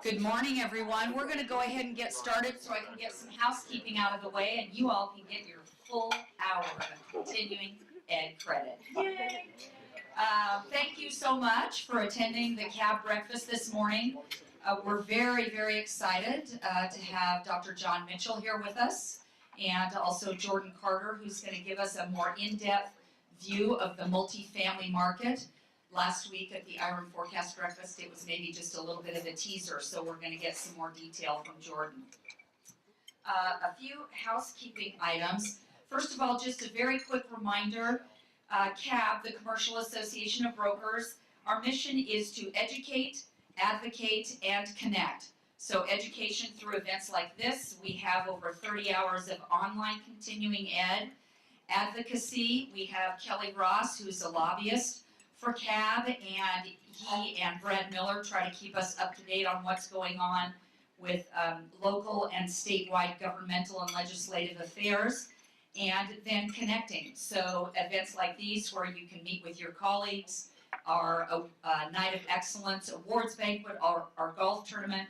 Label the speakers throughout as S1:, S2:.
S1: Good morning, everyone. We're going to go ahead and get started so I can get some housekeeping out of the way and you all can get your full hour of continuing ed credit. Yay! Thank you so much for attending the CAB breakfast this morning. We're very, very excited to have Dr. John Mitchell here with us, and also Jordan Carter, who's going to give us a more in-depth view of the multifamily market. Last week at the IRM Forecast Breakfast, it was maybe just a little bit of a teaser, so we're going to get some more detail from Jordan. A few housekeeping items. First of all, just a very quick reminder, CAB, the Commercial Association of Brokers, our mission is to educate, advocate, and connect. So education through events like this. We have over 30 hours of online continuing ed. Advocacy, we have Kelly Ross, who's a lobbyist for CAB, and he and Brad Miller try to keep us up to date on what's going on with local and statewide governmental and legislative affairs, and then connecting. So events like these where you can meet with your colleagues, our Night of Excellence awards banquet, our golf tournament.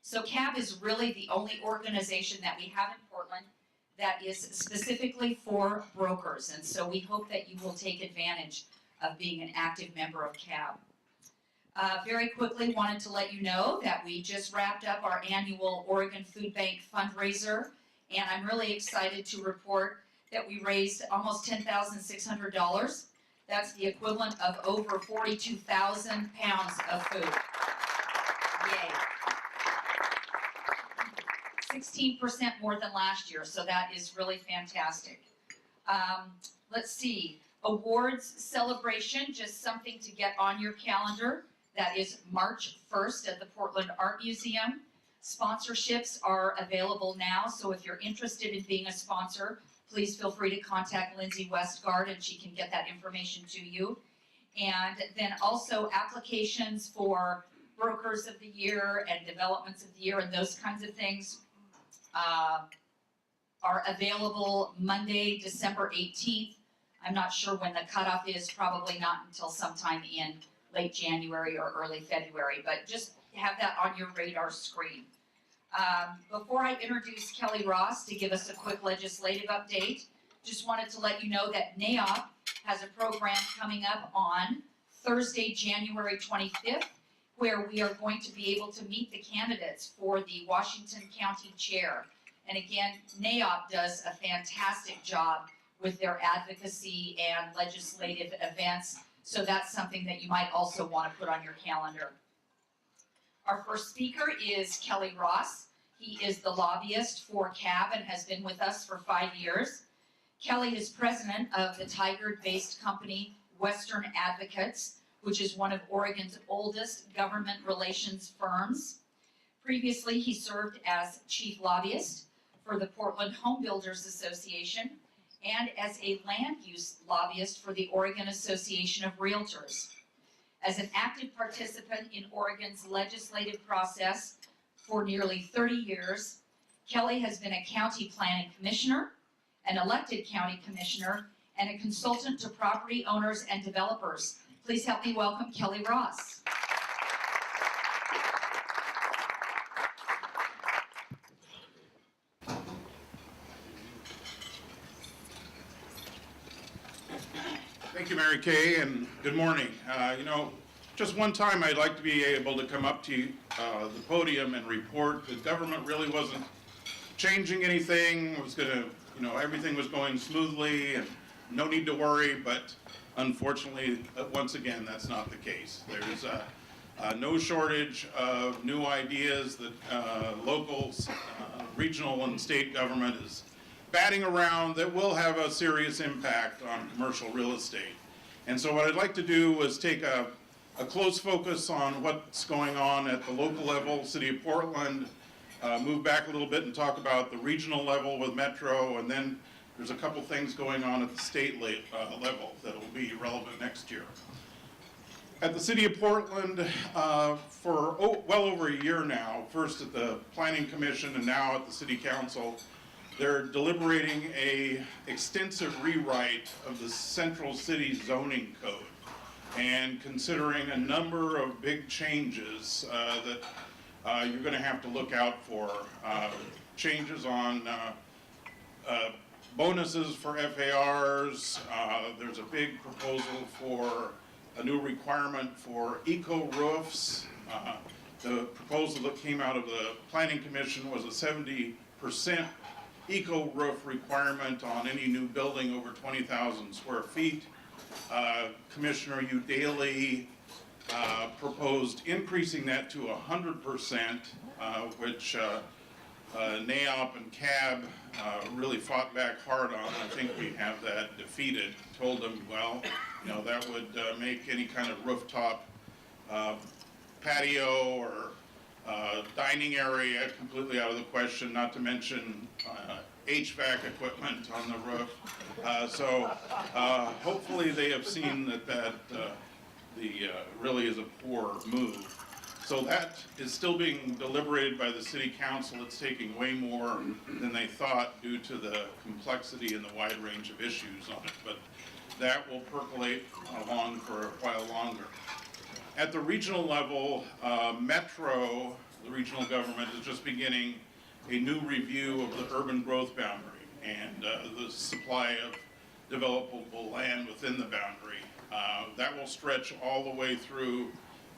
S1: So CAB is really the only organization that we have in Portland that is specifically for brokers, and so we hope that you will take advantage of being an active member of CAB. Very quickly, wanted to let you know that we just wrapped up our annual Oregon Food Bank fundraiser, and I'm really excited to report that we raised almost $10,600. That's the equivalent of over 42,000 pounds of food. Yay. 16% more than last year, so that is really fantastic. Let's see. Awards celebration, just something to get on your calendar. That is March 1st at the Portland Art Museum. Sponsorships are available now, so if you're interested in being a sponsor, please feel free to contact Lindsay Westgard and she can get that information to you. And then also applications for Brokers of the Year and Developments of the Year and those kinds of things are available Monday, December 18th. I'm not sure when the cutoff is, probably not until sometime in late January or early February, but just have that on your radar screen. Before I introduce Kelly Ross to give us a quick legislative update, just wanted to let you know that NAIOP has a program coming up on Thursday, January 25th, where we are going to be able to meet the candidates for the Washington County Chair. And again, NAIOP does a fantastic job with their advocacy and legislative events, so that's something that you might also want to put on your calendar. Our first speaker is Kelly Ross. He is the lobbyist for CAB and has been with us for 5 years. Kelly is president of the Tigard-based company Western Advocates, which is one of Oregon's oldest government relations firms. Previously, he served as chief lobbyist for the Portland Home Builders Association and as a land use lobbyist for the Oregon Association of Realtors. As an active participant in Oregon's legislative process for nearly 30 years, Kelly has been a county planning commissioner, an elected county commissioner, and a consultant to property owners and developers. Please help me welcome Kelly Ross.
S2: Thank you, Mary Kay, and good morning. Just one time I'd like to be able to come up to the podium and report that government really wasn't changing anything, everything was going smoothly and no need to worry, but unfortunately, once again, that's not the case. There's no shortage of new ideas that local, regional, and state government is batting around that will have a serious impact on commercial real estate. And so what I'd like to do is take a close focus on what's going on at the local level, City of Portland, move back a little bit and talk about the regional level with Metro, and then there's a couple things going on at the state level that will be relevant next year. At the City of Portland, for well over a year now, first at the Planning Commission and now at the City Council, they're deliberating an extensive rewrite of the Central City Zoning Code. and considering a number of big changes that you're going to have to look out for. Changes on bonuses for FARs. There's a big proposal for a new requirement for eco-roofs. The proposal that came out of the Planning Commission was a 70% eco-roof requirement on any new building over 20,000 square feet. Commissioner Udaley proposed increasing that to 100%, which NAOP and CAB really fought back hard on. I think we have that defeated. Told them, well, you know, that would make any kind of rooftop patio or dining area completely out of the question, not to mention HVAC equipment on the roof. So hopefully they have seen that really is a poor move. So that is still being deliberated by the city council. It's taking way more than they thought due to the complexity and the wide range of issues on it. But that will percolate along for a while longer. At the regional level, Metro, the regional government, is just beginning a new review of the urban growth boundary and the supply of developable land within the boundary. That will stretch all the way through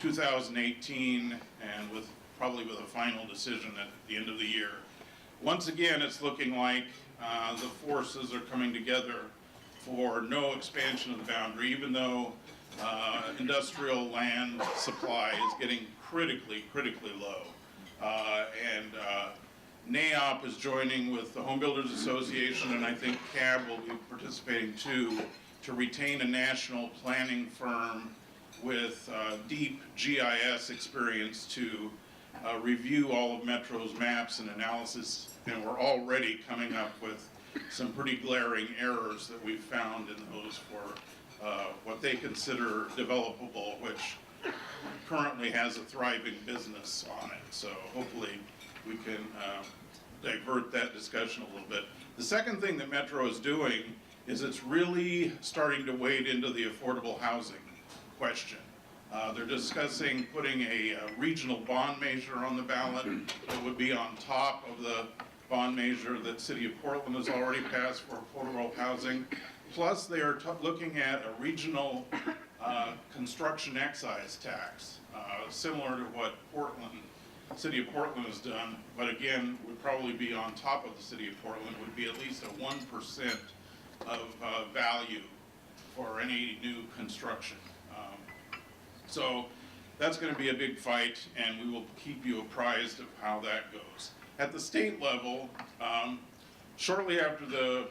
S2: 2018 and probably with a final decision at the end of the year. Once again, it's looking like the forces are coming together for no expansion of the boundary, even though industrial land supply is getting critically low. And NAOP is joining with the Home Builders Association, and I think CAB will be participating too, to retain a national planning firm with deep GIS experience to review all of Metro's maps and analysis. And we're already coming up with some pretty glaring errors that we've found in those for what they consider developable, which currently has a thriving business on it. So hopefully we can divert that discussion a little bit. The second thing that Metro is doing is it's really starting to wade into the affordable housing question. They're discussing putting a regional bond measure on the ballot that would be on top of the bond measure that City of Portland has already passed for affordable housing. Plus, they are looking at a regional construction excise tax, similar to what City of Portland has done, but again, would probably be on top of the City of Portland, would be at least a 1% of value for any new construction. So that's going to be a big fight, and we will keep you apprised of how that goes. At the state level, shortly after the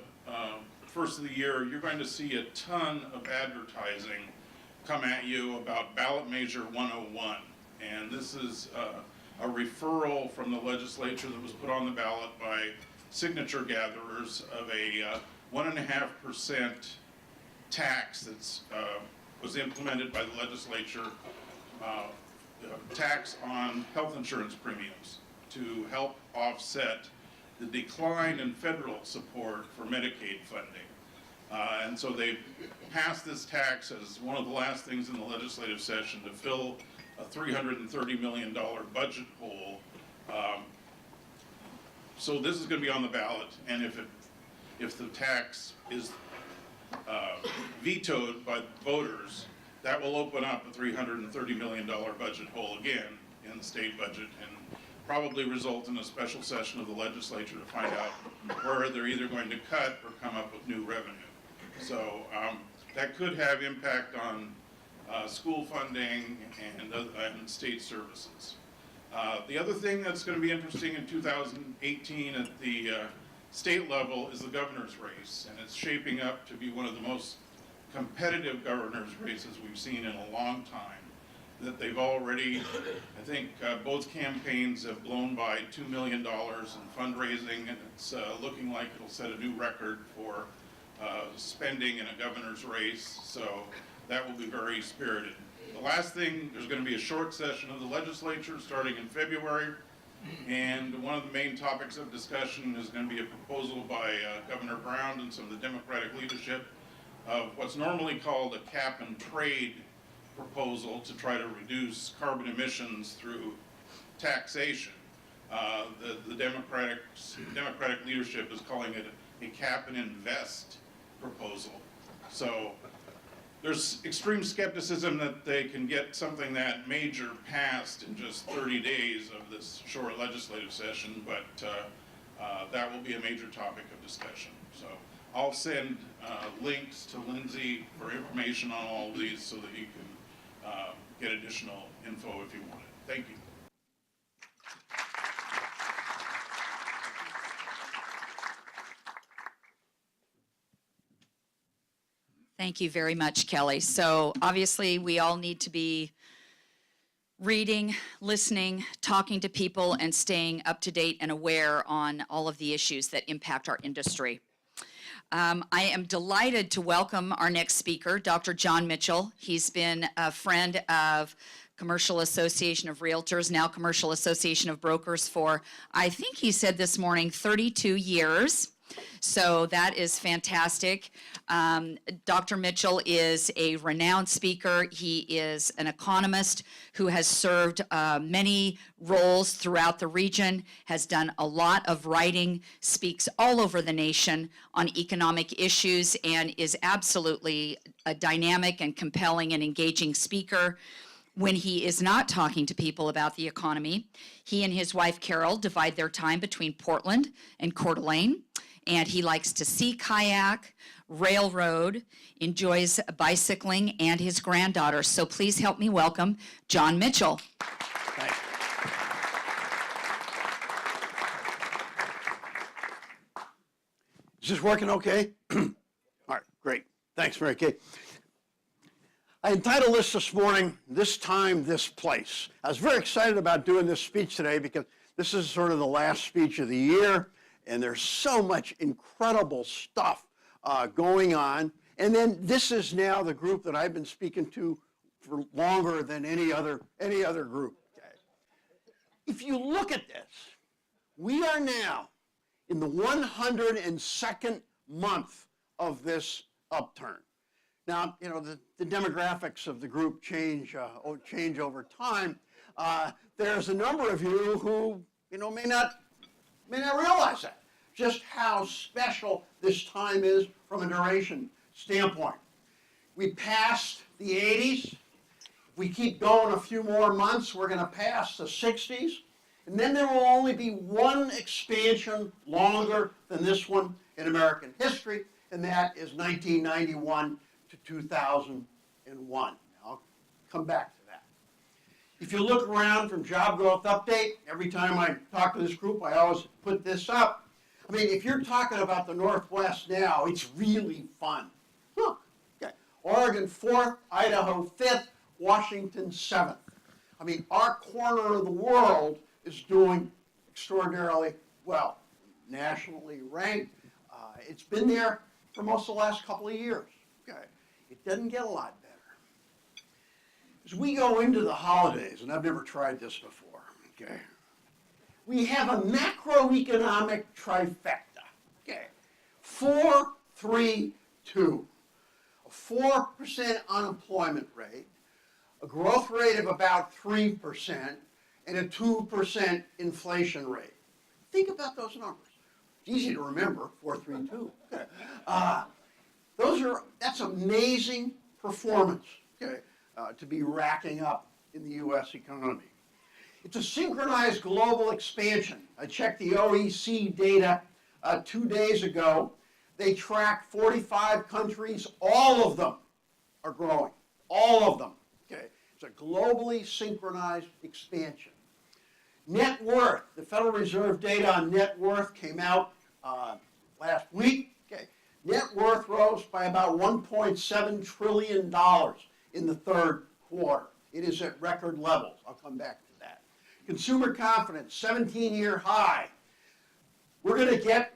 S2: first of the year, you're going to see a ton of advertising come at you about ballot measure 101. And this is a referral from the legislature that was put on the ballot by signature gatherers of a 1.5% tax that's was implemented by the legislature, tax on health insurance premiums to help offset the decline in federal support for Medicaid funding. And so they passed this tax as one of the last things in the legislative session to fill a $330 million budget hole. So this is going to be on the ballot, and if the tax is vetoed by voters, that will open up a $330 million budget hole again in the state budget and probably result in a special session of the legislature to find out where they're either going to cut or come up with new revenue. So that could have impact on school funding and state services. The other thing that's going to be interesting in 2018 at the state level is the governor's race, and it's shaping up to be one of the most competitive governor's races we've seen in a long time. That they've already, I think both campaigns have blown by $2 million in fundraising, and it's looking like it'll set a new record for spending in a governor's race, so that will be very spirited. The last thing, there's going to be a short session of the legislature starting in February, and one of the main topics of discussion is going to be a proposal by Governor Brown and some of the Democratic leadership of what's normally called a cap and trade proposal to try to reduce carbon emissions through taxation. The Democratic leadership is calling it a cap and invest proposal. So there's extreme skepticism that they can get something that major passed in just 30 days of this short legislative session, but that will be a major topic of discussion. So I'll send links to Lindsay for information on all of these so that you can get additional info if you want it. Thank you.
S1: Thank you very much, Kelly. So obviously we all need to be reading, listening, talking to people, and staying up to date and aware on all of the issues that impact our industry. I am delighted to welcome our next speaker, Dr. John Mitchell. He's been a friend of Commercial Association of Realtors, now Commercial Association of Brokers for, I think he said this morning, 32 years. So that is fantastic. Dr. Mitchell is a renowned speaker. He is an economist who has served many roles throughout the region, has done a lot of writing, speaks all over the nation on economic issues, and is absolutely a dynamic and compelling and engaging speaker. When he is not talking to people about the economy, he and his wife Carol divide their time between Portland and Coeur d'Alene. And he likes to sea kayak, railroad, enjoys bicycling, and his granddaughter. So please help me welcome John Mitchell.
S3: Thanks. Is this working okay? All right, great. Thanks, Mary Kay. I entitled this morning, This Time, This Place. I was very excited about doing this speech today because this is sort of the last speech of the year. And there's so much incredible stuff going on. And then this is now the group that I've been speaking to for longer than any other group. Okay. If you look at this, we are now in the 102nd month of this upturn. Now, you know, the demographics of the group change over time. There's a number of you who, you know, may not realize that, just how special this time is from a duration standpoint. We passed the 80s. If we keep going a few more months, we're going to pass the 60s. And then there will only be one expansion longer than this one in American history, and that is 1991 to 2001. I'll come back to that. If you look around from Job Growth Update, every time I talk to this group, I always put this up. I mean, if you're talking about the Northwest now, it's really fun. Huh. Okay. Oregon 4th, Idaho 5th, Washington 7th. I mean, our corner of the world is doing extraordinarily well, nationally ranked. It's been there for most of the last couple of years. Okay. It doesn't get a lot better. As we go into the holidays, and I've never tried this before, okay, we have a macroeconomic trifecta, okay, 4, 3, 2, a 4% unemployment rate, a growth rate of about 3%, and a 2% inflation rate. Think about those numbers. It's easy to remember, 4, 3, 2. Okay. That's amazing performance, okay, to be racking up in the U.S. economy. It's a synchronized global expansion. I checked the OECD data 2 days ago. They track 45 countries. All of them are growing. All of them. Okay. It's a globally synchronized expansion. Net worth. The Federal Reserve data on net worth came out last week. Okay. Net worth rose by about $1.7 trillion in the third quarter. It is at record levels. I'll come back to that. Consumer confidence, 17-year high. We're going to get,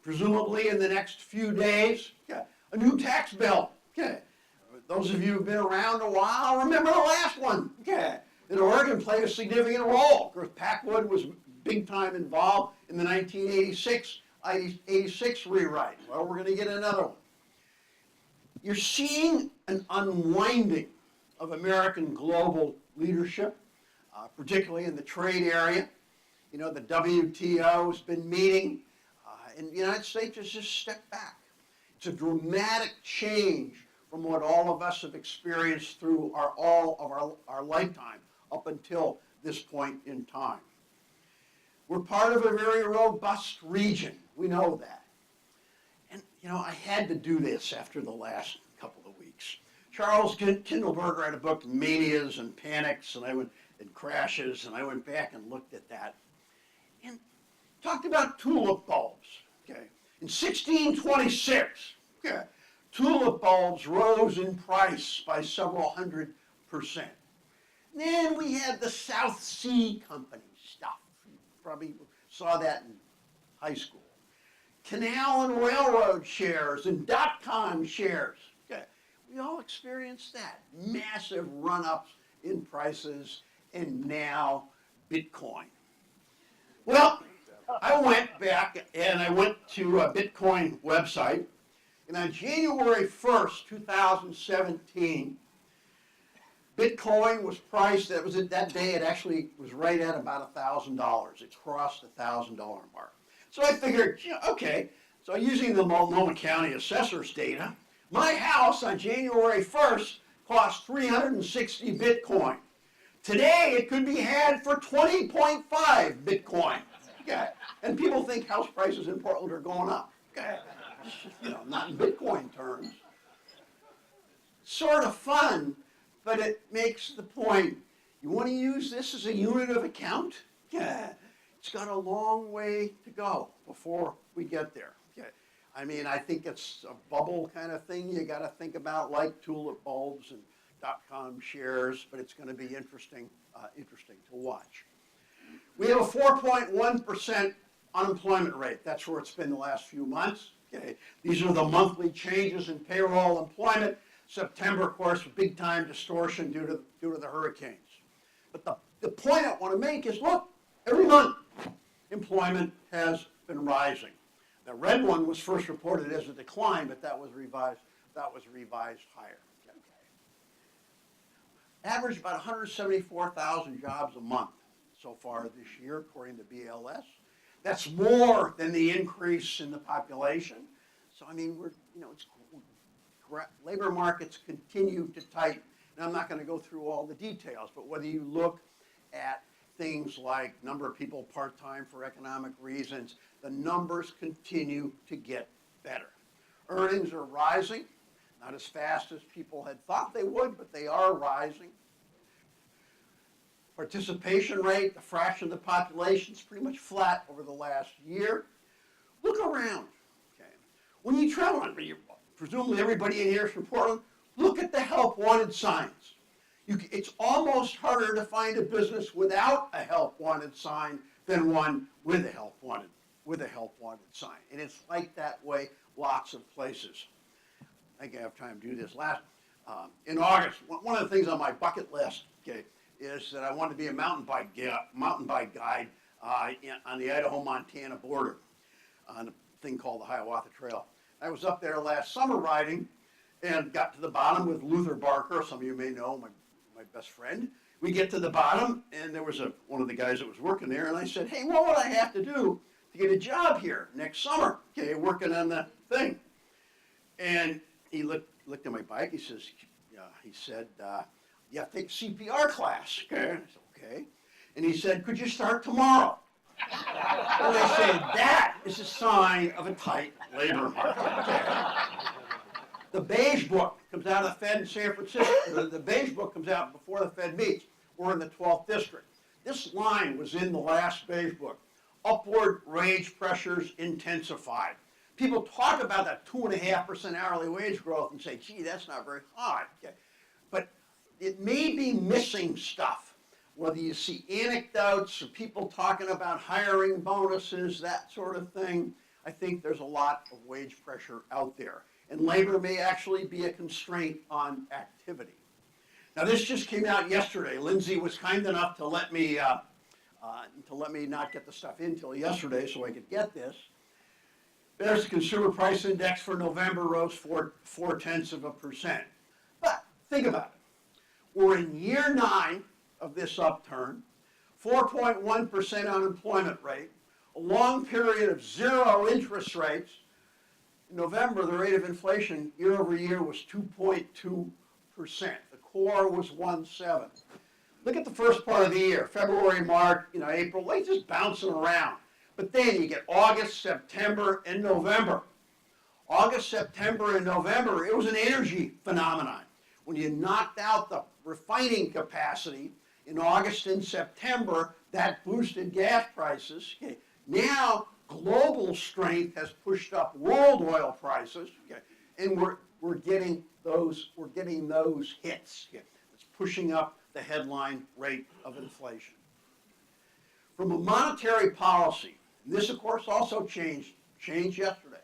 S3: presumably in the next few days, a new tax bill. Okay. Those of you who've been around a while remember the last one. Okay. And Oregon played a significant role. Of course, Packwood was big time involved in the 1986 rewrite. Well, we're going to get another one. You're seeing an unwinding of American global leadership, particularly in the trade area. You know, the WTO has been meeting, and the United States has just stepped back. It's a dramatic change from what all of us have experienced through all of our lifetime up until this point in time. We're part of a very robust region. We know that. And, you know, I had to do this after the last couple of weeks. Charles Kindleberger had a book, Manias and Panics, and Crashes, and I went back and looked at that and talked about tulip bulbs. Okay. In 1626, okay, tulip bulbs rose in price by several 100%. Then we had the South Sea Company stuff. You probably saw that in high school. Canal and railroad shares and dot-com shares. Okay. We all experienced that. Massive run-ups in prices, and now Bitcoin. Well, I went back and I went to a Bitcoin website, and on January 1st, 2017, Bitcoin was priced, that day it actually was right at about $1,000. It crossed the $1,000 mark. So I figured, okay, so using the Multnomah County Assessor's data, my house on January 1st cost 360 Bitcoin. Today it could be had for 20.5 Bitcoin. Okay. And people think house prices in Portland are going up. Okay. Not in Bitcoin terms. Sort of fun, but it makes the point. You want to use this as a unit of account? Yeah. It's got a long way to go before we get there. Okay. I mean, I think it's a bubble kind of thing you got to think about, like tulip bulbs and dot-com shares, but it's going to be interesting to watch. We have a 4.1% unemployment rate. That's where it's been the last few months. Okay. These are the monthly changes in payroll employment. September, of course, big time distortion due to the hurricanes. But the point I want to make is, look, every month employment has been rising. The red one was first reported as a decline, but that was revised higher. Okay. Average about 174,000 jobs a month so far this year, according to BLS. That's more than the increase in the population. So I mean, labor markets continue to tighten. And I'm not going to go through all the details, but whether you look at things like number of people part-time for economic reasons, the numbers continue to get better. Earnings are rising, not as fast as people had thought they would, but they are rising. Participation rate, the fraction of the population, is pretty much flat over the last year. Look around. Okay. When you travel, presumably everybody in here is from Portland, look at the help wanted signs. It's almost harder to find a business without a help wanted sign than one with a help wanted sign. And it's like that way lots of places. I think I have time to do this. In August, one of the things on my bucket list, okay, is that I wanted to be a mountain bike guide on the Idaho-Montana border on a thing called the Hiawatha Trail. I was up there last summer riding and got to the bottom with Luther Barker. Some of you may know, my best friend. We get to the bottom, and there was one of the guys that was working there, and I said, hey, what would I have to do to get a job here next summer, okay, working on the thing? And he looked at my bike. He said, you have to take a CPR class. Okay. I said, okay. And he said, could you start tomorrow? And I said, that is a sign of a tight labor market. Okay. The Beige Book comes out of the Fed in San Francisco. The Beige Book comes out before the Fed meets. We're in the 12th district. This line was in the last Beige Book. Upward wage pressures intensified. People talk about that 2.5% hourly wage growth and say, gee, that's not very high. Okay. But it may be missing stuff. Whether you see anecdotes or people talking about hiring bonuses, that sort of thing, I think there's a lot of wage pressure out there. And labor may actually be a constraint on activity. Now, this just came out yesterday. Lindsay was kind enough to let me not get the stuff in until yesterday so I could get this. There's the consumer price index for November rose 0.4%. But think about it. We're in year 9 of this upturn, 4.1% unemployment rate, a long period of 0 interest rates. In November, the rate of inflation year over year was 2.2%. The core was 1.7. Look at the first part of the year, February, March, April, like just bouncing around. But then you get August, September, and November. August, September, and November, it was an energy phenomenon. When you knocked out the refining capacity in August and September, that boosted gas prices. Okay. Now, global strength has pushed up world oil prices, okay, and we're getting those hits. Okay. It's pushing up the headline rate of inflation. From a monetary policy, and this of course also changed yesterday.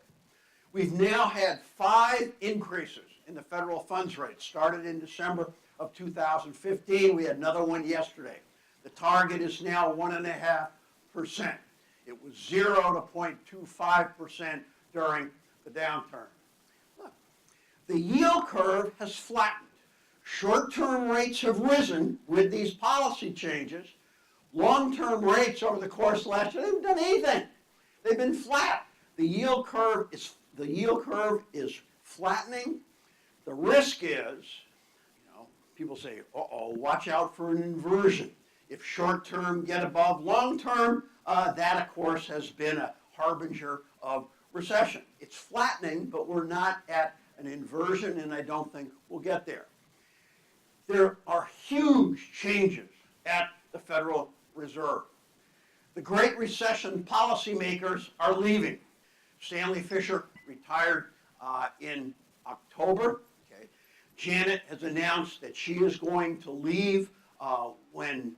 S3: We've now had 5 increases in the federal funds rate. Started in December of 2015. We had another one yesterday. The target is now 1.5%. It was 0 to 0.25% during the downturn. Look, the yield curve has flattened. Short-term rates have risen with these policy changes. Long-term rates over the course of last year, they haven't done anything. They've been flat. The yield curve is flattening. The risk is, people say, watch out for an inversion. If short-term get above long-term, that of course has been a harbinger of recession. It's flattening, but we're not at an inversion, and I don't think we'll get there. There are huge changes at the Federal Reserve. The Great Recession policymakers are leaving. Stanley Fischer retired in October. Okay. Janet has announced that she is going to leave when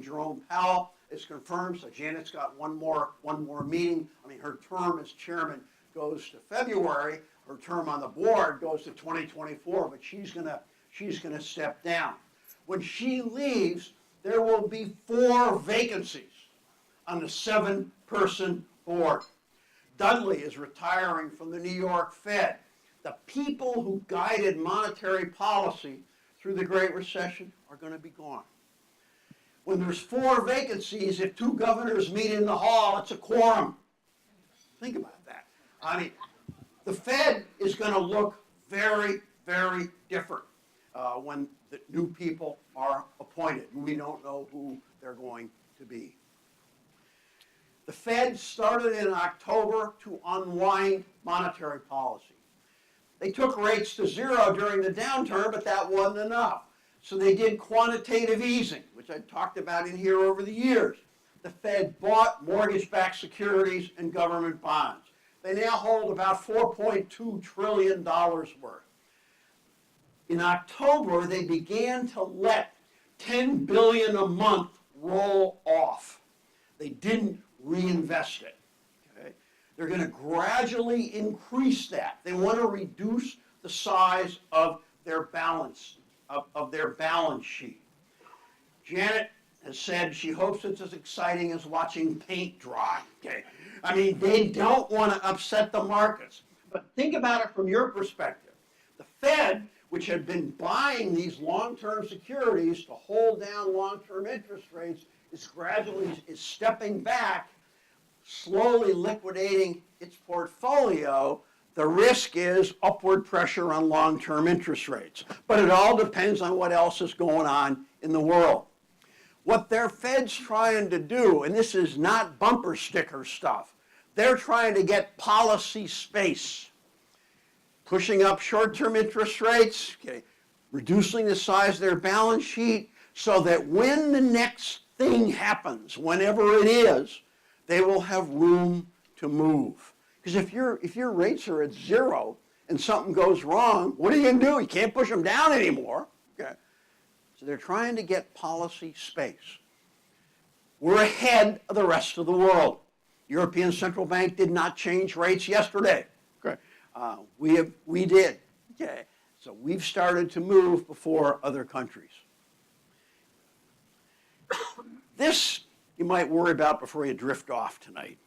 S3: Jerome Powell is confirmed. So Janet's got one more meeting. Her term as chairman goes to February. Her term on the board goes to 2024, but she's gonna step down. When she leaves, there will be 4 vacancies on the 7-person board. Dudley is retiring from the New York Fed. The people who guided monetary policy through the Great Recession are going to be gone. When there's 4 vacancies, if 2 governors meet in the hall, it's a quorum. Think about that. The Fed is going to look very, very different when the new people are appointed. We don't know who they're going to be. The Fed started in October to unwind monetary policy. They took rates to 0 during the downturn, but that wasn't enough. So they did quantitative easing, which I talked about in here over the years. The Fed bought mortgage-backed securities and government bonds. They now hold about $4.2 trillion worth. In October, they began to let $10 billion a month roll off. They didn't reinvest it. Okay? They're going to gradually increase that. They want to reduce the size of their balance sheet. Janet has said she hopes it's as exciting as watching paint dry. Okay? They don't want to upset the markets. But think about it from your perspective. The Fed, which had been buying these long-term securities to hold down long-term interest rates, is stepping back, slowly liquidating its portfolio. The risk is upward pressure on long-term interest rates. But it all depends on what else is going on in the world. What their Fed's trying to do, and this is not bumper sticker stuff, they're trying to get policy space, pushing up short-term interest rates, okay, reducing the size of their balance sheet, so that when the next thing happens, whenever it is, they will have room to move. Because if your rates are at 0 and something goes wrong, what are you going to do? You can't push them down anymore. Okay. So they're trying to get policy space. We're ahead of the rest of the world. European Central Bank did not change rates yesterday. Okay. We did. Okay. So we've started to move before other countries. This you might worry about before you drift off tonight.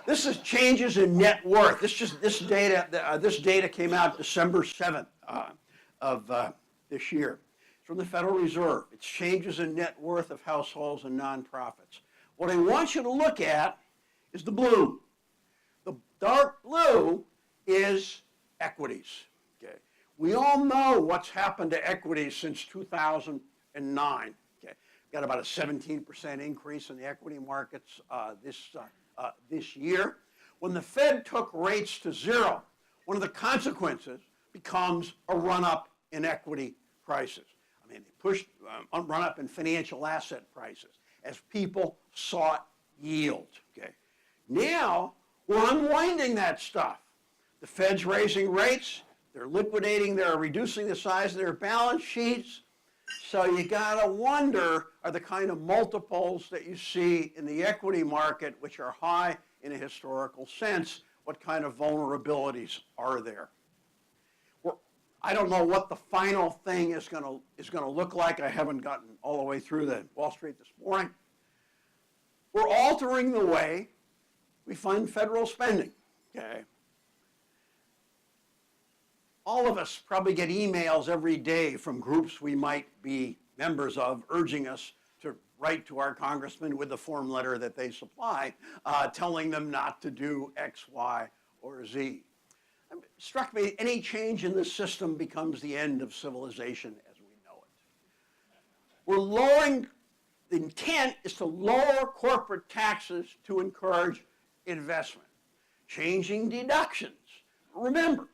S3: This is changes in net worth. This data came out December 7th. of this year. It's from the Federal Reserve. It's changes in net worth of households and nonprofits. What I want you to look at is the blue. The dark blue is equities. Okay. We all know what's happened to equities since 2009. Okay. Got about a 17% increase in the equity markets this year. When the Fed took rates to zero, one of the consequences becomes a run-up in equity prices. I mean, they pushed a run-up in financial asset prices as people sought yield. Okay. Now, we're unwinding that stuff. The Fed's raising rates, they're reducing the size of their balance sheets. So you gotta wonder, are the kind of multiples that you see in the equity market, which are high in a historical sense, what kind of vulnerabilities are there? I don't know what the final thing is gonna look like. I haven't gotten all the way through the Wall Street this morning. We're altering the way we fund federal spending, okay? All of us probably get emails every day from groups we might be members of urging us to write to our congressman with the form letter that they supply, telling them not to do X, Y, or Z. It struck me, any change in this system becomes the end of civilization as we know it. We're lowering, the intent is to lower corporate taxes to encourage investment. Changing deductions. Remember,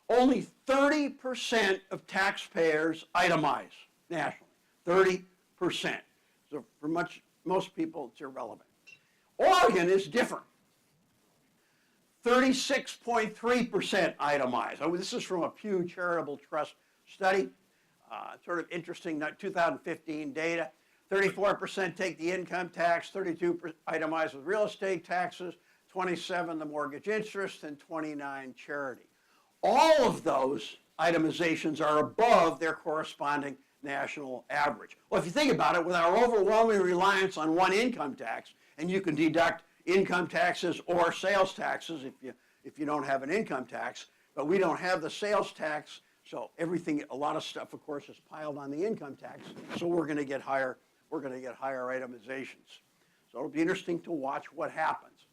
S3: only 30% of taxpayers itemize nationally. 30%. So for most people, it's irrelevant. Oregon is different. 36.3% itemize. Oh, this is from a Pew Charitable Trust study. Sort of interesting 2015 data. 34% take the income tax, 32% itemize with real estate taxes, 27 the mortgage interest, and 29 charity. All of those itemizations are above their corresponding national average. Well, if you think about it, with our overwhelming reliance on one income tax, and you can deduct income taxes or sales taxes if you don't have an income tax, but we don't have the sales tax, so a lot of stuff, of course, is piled on the income tax, so we're going to get higher itemizations. So it'll be interesting to watch what happens.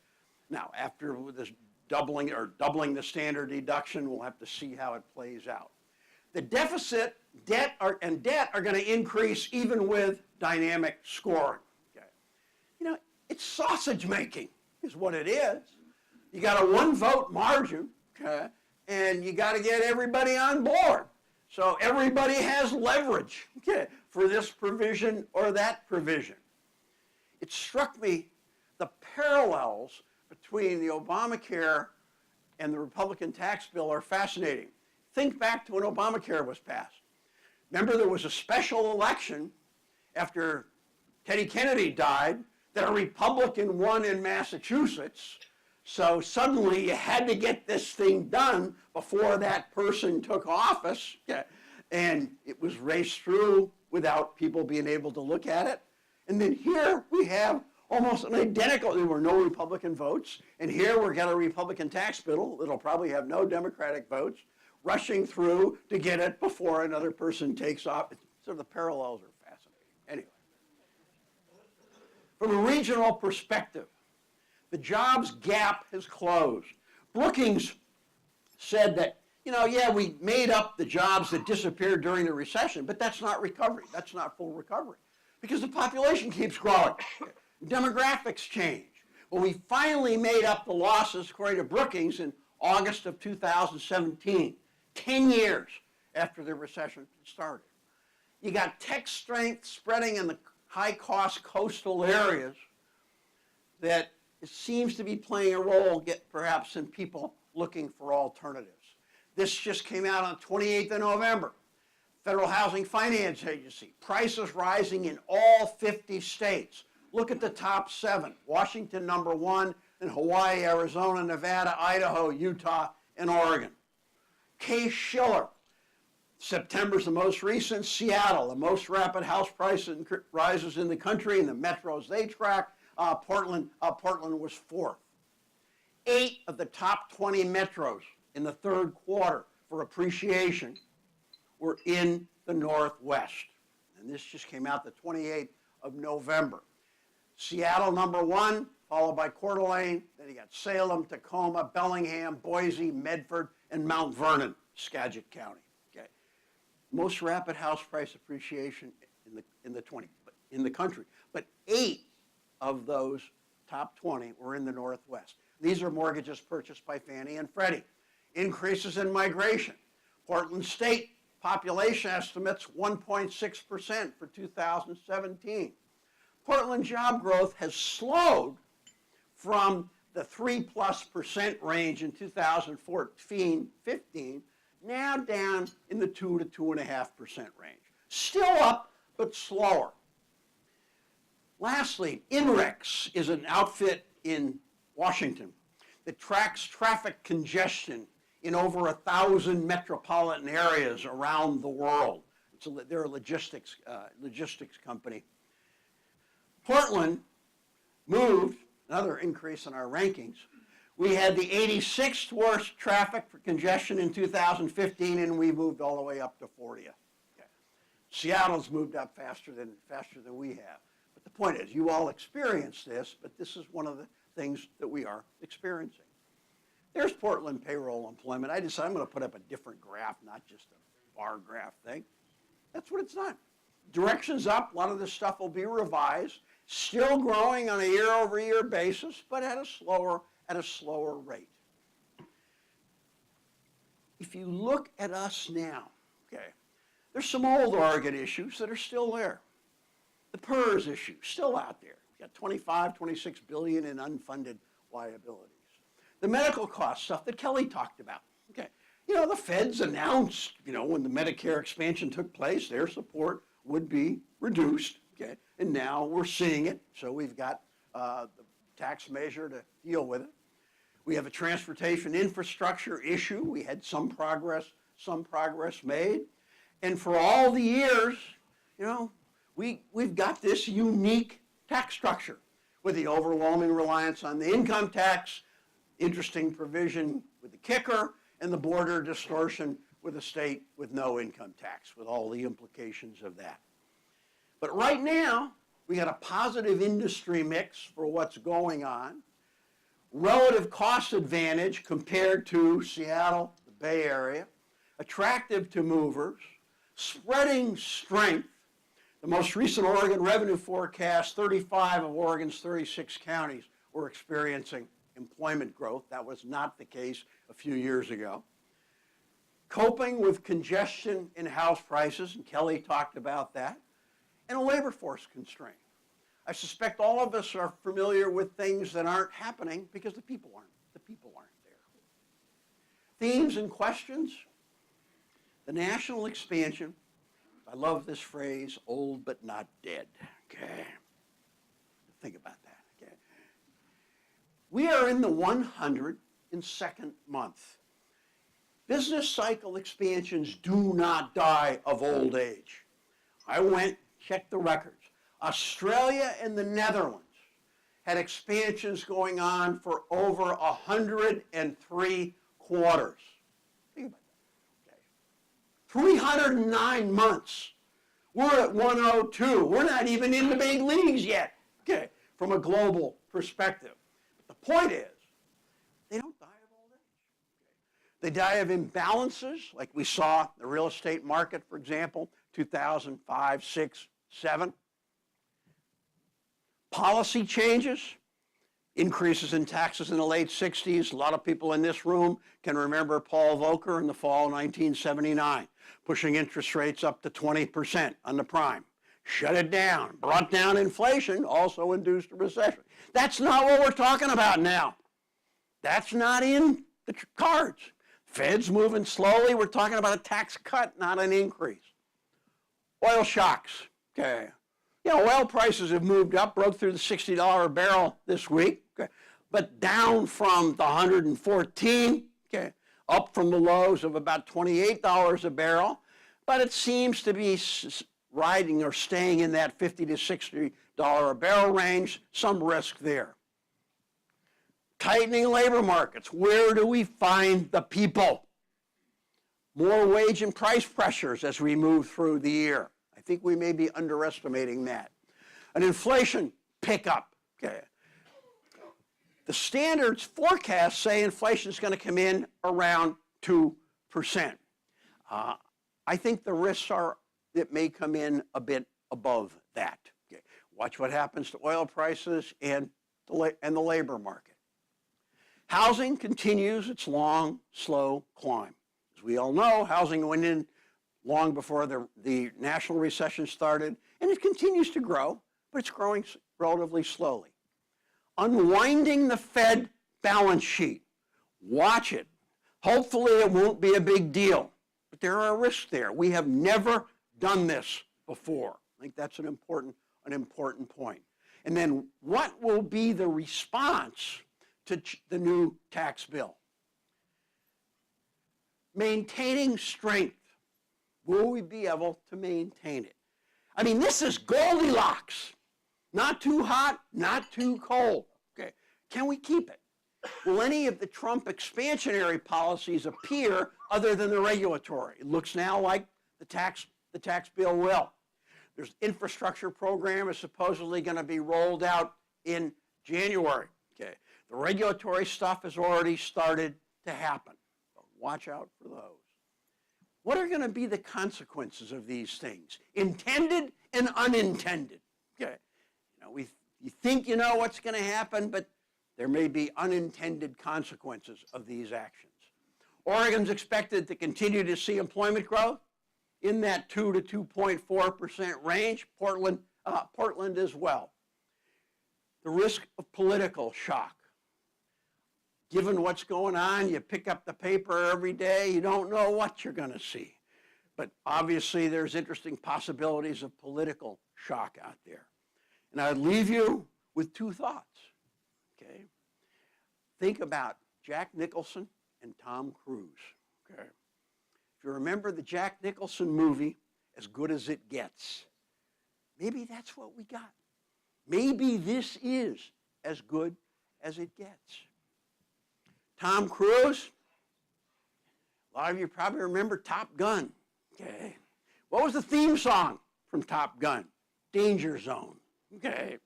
S3: Now, after this doubling the standard deduction, we'll have to see how it plays out. The deficit, debt are going to increase even with dynamic scoring. Okay. You know, it's sausage making is what it is. You got a 1-vote margin, okay, and you got to get everybody on board. So everybody has leverage, okay, for this provision or that provision. It struck me the parallels between the Obamacare and the Republican tax bill are fascinating. Think back to when Obamacare was passed. Remember, there was a special election after Teddy Kennedy died that a Republican won in Massachusetts. So suddenly you had to get this thing done before that person took office. And it was raced through without people being able to look at it. And then here we have almost an identical, there were no Republican votes. And here we've got a Republican tax bill that'll probably have no Democratic votes, rushing through to get it before another person takes off. So the parallels are fascinating. Anyway, from a regional perspective, the jobs gap has closed. Brookings said that, we made up the jobs that disappeared during the recession, but that's not recovery. That's not full recovery because the population keeps growing. Demographics change. Well, we finally made up the losses, according to Brookings, in August of 2017, 10 years after the recession started. You got tech strength spreading in the high-cost coastal areas that it seems to be playing a role, perhaps, in people looking for alternatives. This just came out on 28th of November. Federal Housing Finance Agency, prices rising in all 50 states. Look at the top 7. Washington, number 1, and Hawaii, Arizona, Nevada, Idaho, Utah, and Oregon. Case-Shiller, September's the most recent. Seattle, the most rapid house price rises in the country, and the metros they track. Portland was 4th. 8 of the top 20 metros in the third quarter for appreciation were in the Northwest. And this just came out the 28th of November. Seattle, number 1, followed by Coeur d'Alene. Then you got Salem, Tacoma, Bellingham, Boise, Medford, and Mount Vernon, Skagit County. Okay. Most rapid house price appreciation in the country. But 8 of those top 20 were in the Northwest. These are mortgages purchased by Fannie and Freddie. Increases in migration. Portland State population estimates 1.6% for 2017. Portland job growth has slowed from the 3+% range in 2014-15, now down in the 2 to 2.5% range. Still up, but slower. Lastly, INREX is an outfit in Washington that tracks traffic congestion in over 1,000 metropolitan areas around the world. They're a logistics company. Portland moved, another increase in our rankings. We had the 86th worst traffic for congestion in 2015, and we moved all the way up to 40th. Okay. Seattle's moved up faster than we have. But the point is, you all experienced this, but this is one of the things that we are experiencing. There's Portland payroll employment. I decided I'm going to put up a different graph, not just a bar graph thing. That's what it's done. Direction's up. A lot of this stuff will be revised. Still growing on a year-over-year basis, but at a slower rate. If you look at us now, okay, there's some old Oregon issues that are still there. The PERS issue, still out there. We've got 26 billion in unfunded liabilities. The medical cost stuff that Kelly talked about. Okay, the feds announced, when the Medicare expansion took place, their support would be reduced. Okay, and now we're seeing it. So we've got the tax measure to deal with it. We have a transportation infrastructure issue. We had some progress made, and for all the years, we've got this unique tax structure with the overwhelming reliance on the income tax. Interesting provision with the kicker, and the border distortion with a state with no income tax, with all the implications of that. But right now, we got a positive industry mix for what's going on, relative cost advantage compared to Seattle, the Bay Area, attractive to movers, spreading strength. The most recent Oregon revenue forecast, 35 of Oregon's 36 counties were experiencing employment growth. That was not the case a few years ago. Coping with congestion in house prices, and Kelly talked about that, and a labor force constraint. I suspect all of us are familiar with things that aren't happening because the people aren't there. Themes and questions. The national expansion. I love this phrase, old but not dead. Okay. Think about that. Okay. We are in the 102nd month. Business cycle expansions do not die of old age. I went, checked the records. Australia and the Netherlands had expansions going on for over 103 quarters. Think about that. Okay. 309 months. We're at 102. We're not even in the big leagues yet, okay, from a global perspective. But the point is, they don't die of old age. They die of imbalances, like we saw the real estate market, for example, 2005, 6, 7. Policy changes, increases in taxes in the late 60s. A lot of people in this room can remember Paul Volcker in the fall of 1979, pushing interest rates up to 20% on the prime. Shut it down, brought down inflation, also induced a recession. That's not what we're talking about now. That's not in the cards. Fed's moving slowly. We're talking about a tax cut, not an increase. Oil shocks, okay. Oil prices have moved up, broke through the $60 a barrel this week, okay, but down from the 114, okay, up from the lows of about $28 a barrel, but it seems to be riding or staying in that $50 to $60 a barrel range, some risk there. Tightening labor markets, where do we find the people? more wage and price pressures as we move through the year. I think we may be underestimating that. An inflation pickup. Okay. The standards forecasts say inflation is going to come in around 2%. I think the risks are it may come in a bit above that. Okay. Watch what happens to oil prices and the labor market. Housing continues its long, slow climb. As we all know, housing went in long before the national recession started, and it continues to grow, but it's growing relatively slowly. Unwinding the Fed balance sheet. Watch it. Hopefully it won't be a big deal, but there are risks there. We have never done this before. I think that's an important point. And then what will be the response to the new tax bill? Maintaining strength. Will we be able to maintain it? I mean, this is Goldilocks. Not too hot, not too cold. Okay. Can we keep it? Will any of the Trump expansionary policies appear other than the regulatory? It looks now like the tax bill will. There's infrastructure program is supposedly going to be rolled out in January. Okay. The regulatory stuff has already started to happen. So watch out for those. What are going to be the consequences of these things? Intended and unintended. Okay. You think you know what's going to happen, but there may be unintended consequences of these actions. Oregon's expected to continue to see employment growth in that 2 to 2.4% range. Portland as well. The risk of political shock. Given what's going on, you pick up the paper every day, you don't know what you're going to see. But obviously there's interesting possibilities of political shock out there. And I'd leave you with two thoughts, okay? Think about Jack Nicholson and Tom Cruise, okay? If you remember the Jack Nicholson movie, As Good as It Gets, maybe that's what we got. Maybe this is as good as it gets. Tom Cruise, a lot of you probably remember Top Gun, okay? What was the theme song from Top Gun? Danger Zone, okay?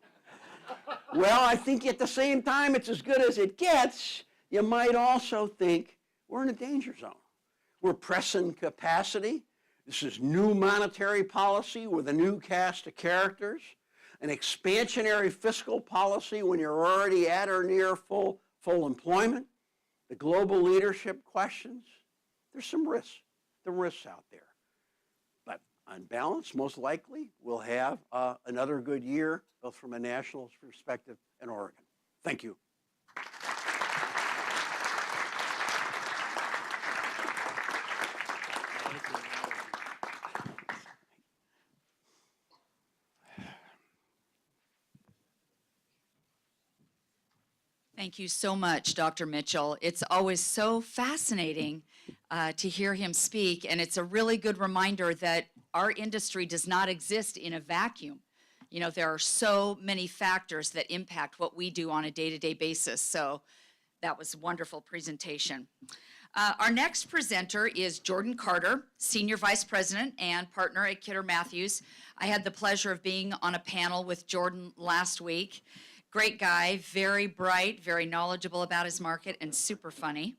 S3: Well, I think at the same time it's as good as it gets, you might also think we're in a danger zone. We're pressing capacity. This is new monetary policy with a new cast of characters, an expansionary fiscal policy when you're already at or near full employment, the global leadership questions. There's some risks, the risks out there. But on balance, most likely, we'll have another good year, both from a national perspective and Oregon. Thank you.
S1: Thank you so much, Dr. Mitchell. It's always so fascinating to hear him speak, and it's a really good reminder that our industry does not exist in a vacuum. You know, there are so many factors that impact what we do on a day-to-day basis, so that was a wonderful presentation. Our next presenter is Jordan Carter, Senior Vice President and partner at Kidder Matthews. I had the pleasure of being on a panel with Jordan last week. Great guy, very bright, very knowledgeable about his market, and super funny.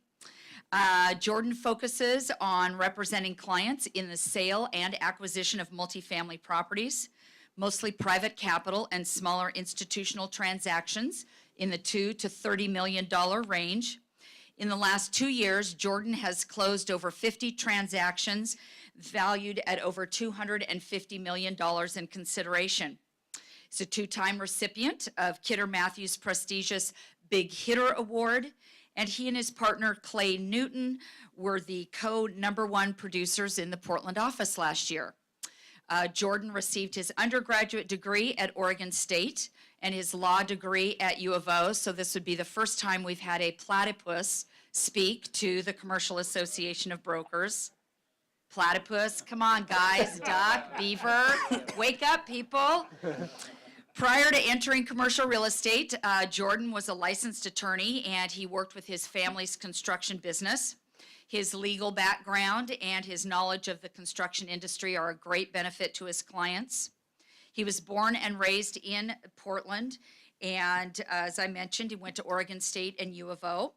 S1: Jordan focuses on representing clients in the sale and acquisition of multifamily properties, mostly private capital and smaller institutional transactions in the $2 to $30 million range. In the last 2 years, Jordan has closed over 50 transactions valued at over $250 million in consideration. He's a two-time recipient of Kidder Matthews' prestigious Big Hitter Award, and he and his partner Clay Newton were the co-#1 producers in the Portland office last year. Jordan received his undergraduate degree at Oregon State and his law degree at U of O, so this would be the first time we've had a platypus speak to the Commercial Association of Brokers. Platypus, come on guys, duck, beaver, wake up people. Prior to entering commercial real estate, Jordan was a licensed attorney and he worked with his family's construction business. His legal background and his knowledge of the construction industry are a great benefit to his clients. He was born and raised in Portland, and as I mentioned, he went to Oregon State and U of O.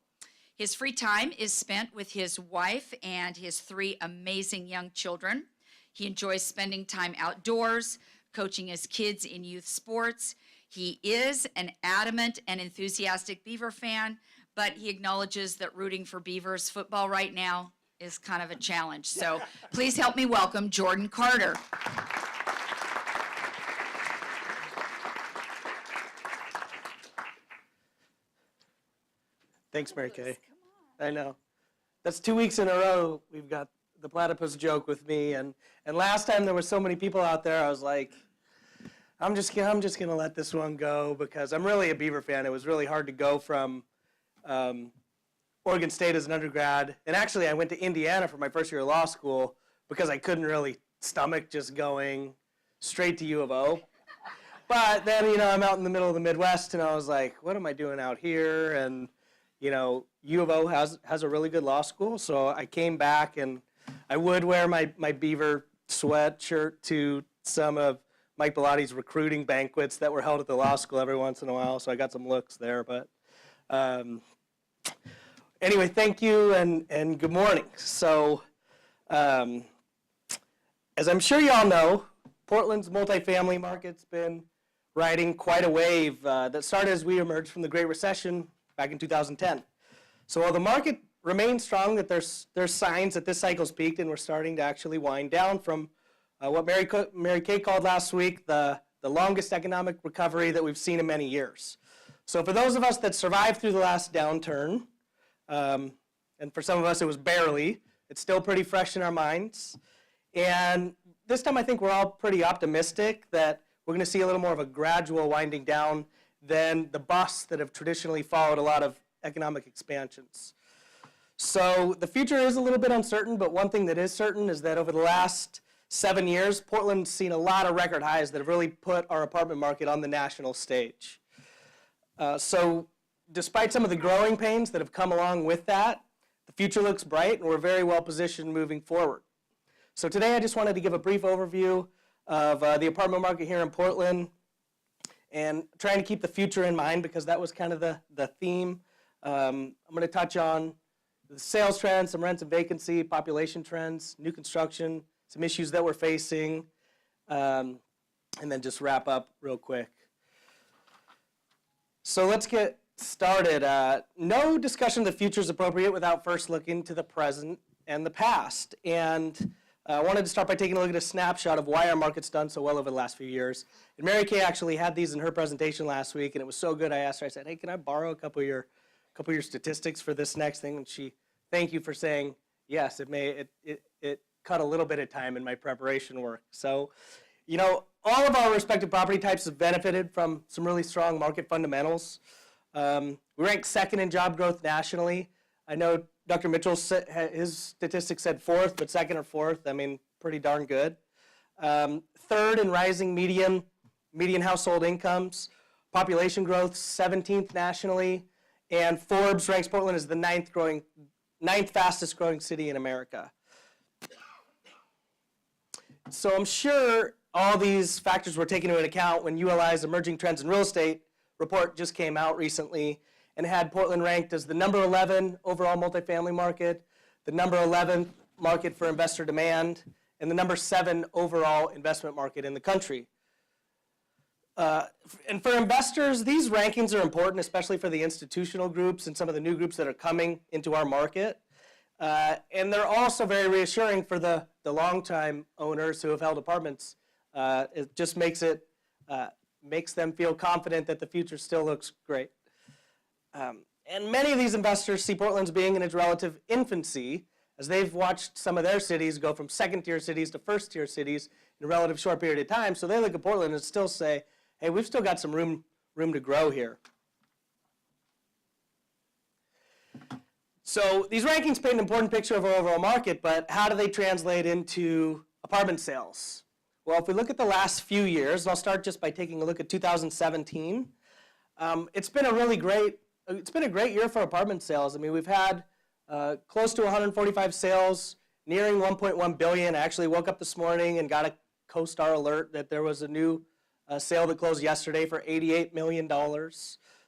S1: His free time is spent with his wife and his 3 amazing young children. He enjoys spending time outdoors, coaching his kids in youth sports. He is an adamant and enthusiastic Beaver fan, but he acknowledges that rooting for Beavers football right now is kind of a challenge. So please help me welcome Jordan Carter.
S4: Thanks, Mary Kay. I know. That's 2 weeks in a row we've got the platypus joke with me, and last time there were so many people out there, I was like, I'm just gonna let this one go because I'm really a Beaver fan. It was really hard to go from Oregon State as an undergrad, and actually I went to Indiana for my first year of law school because I couldn't really stomach just going straight to U of O. But then, I'm out in the middle of the Midwest, and I was like, what am I doing out here? And U of O has a really good law school, so I came back, and I would wear my Beaver sweatshirt to some of Mike Bellotti's recruiting banquets that were held at the law school every once in a while, so I got some looks there. But anyway, thank you, and good morning. So as I'm sure you all know, Portland's multifamily market's been riding quite a wave that started as we emerged from the Great Recession back in 2010. So while the market remains strong, that there's signs that this cycle's peaked and we're starting to actually wind down from what Mary Kay called last week the longest economic recovery that we've seen in many years. So for those of us that survived through the last downturn, and for some of us it was barely, it's still pretty fresh in our minds. And this time I think we're all pretty optimistic that we're going to see a little more of a gradual winding down than the busts that have traditionally followed a lot of economic expansions. So the future is a little bit uncertain, but one thing that is certain is that over the last 7 years, Portland's seen a lot of record highs that have really put our apartment market on the national stage. So despite some of the growing pains that have come along with that, the future looks bright and we're very well positioned moving forward. So today I just wanted to give a brief overview of the apartment market here in Portland and trying to keep the future in mind because that was kind of the theme. I'm going to touch on the sales trends, some rents and vacancy, population trends, new construction, some issues that we're facing, and then just wrap up real quick. So let's get started. No discussion of the future is appropriate without first looking to the present and the past. And I wanted to start by taking a look at a snapshot of why our market's done so well over the last few years. And Mary Kay actually had these in her presentation last week, and it was so good I asked her, I said, hey, can I borrow a couple of your statistics for this next thing? And she, thank you for saying yes. It cut a little bit of time in my preparation work. So, all of our respective property types have benefited from some really strong market fundamentals. We rank second in job growth nationally. I know Dr. Mitchell, his statistics said fourth, but second or fourth, pretty darn good. Third in rising median household incomes. Population growth, 17th nationally. And Forbes ranks Portland as the ninth fastest growing city in America. So I'm sure all these factors were taken into account when ULI's Emerging Trends in Real Estate report just came out recently and had Portland ranked as the number 11 overall multifamily market, the number 11 market for investor demand, and the number 7 overall investment market in the country. And for investors, these rankings are important, especially for the institutional groups and some of the new groups that are coming into our market. And they're also very reassuring for the long-time owners who have held apartments. It just makes them feel confident that the future still looks great. And many of these investors see Portland as being in its relative infancy as they've watched some of their cities go from second-tier cities to first-tier cities in a relative short period of time. So they look at Portland and still say, hey, we've still got some room to grow here. So these rankings paint an important picture of our overall market, but how do they translate into apartment sales? Well, if we look at the last few years, and I'll start just by taking a look at 2017, it's been a great year for apartment sales. We've had close to 145 sales, nearing 1.1 billion. I actually woke up this morning and got a CoStar alert that there was a new sale that closed yesterday for $88 million.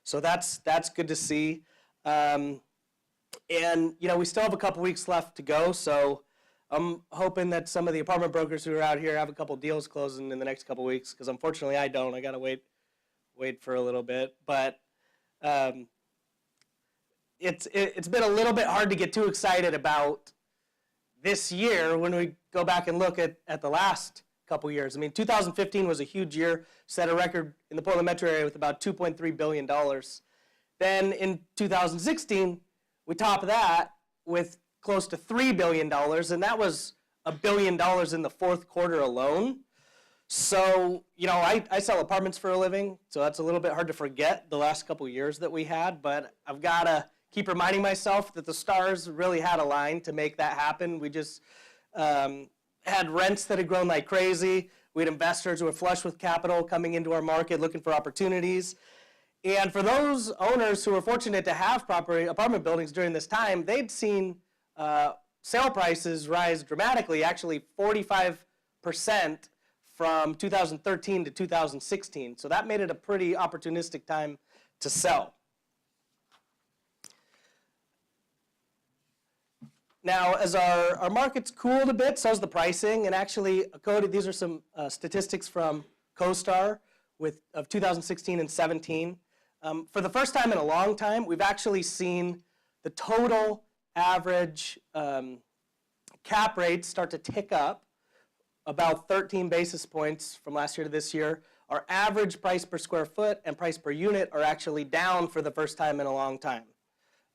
S4: So that's good to see. And we still have a couple weeks left to go. So I'm hoping that some of the apartment brokers who are out here have a couple deals closing in the next couple weeks. Because unfortunately I don't. I got to wait for a little bit. But it's been a little bit hard to get too excited about this year when we go back and look at the last couple years. I mean, 2015 was a huge year, set a record in the Portland metro area with about $2.3 billion. Then in 2016, we topped that with close to $3 billion, and that was $1 billion in the fourth quarter alone. So, I sell apartments for a living, so that's a little bit hard to forget the last couple years that we had, but I've got to keep reminding myself that the stars really had aligned to make that happen. We just had rents that had grown like crazy. We had investors who were flush with capital coming into our market looking for opportunities. And for those owners who were fortunate to have apartment buildings during this time, they'd seen sale prices rise dramatically, actually 45% from 2013 to 2016. So that made it a pretty opportunistic time to sell. Now, as our market's cooled a bit, so is the pricing. And actually, these are some statistics from CoStar of 2016 and 17. For the first time in a long time, we've actually seen the total average cap rates start to tick up about 13 basis points from last year to this year. Our average price per square foot and price per unit are actually down for the first time in a long time.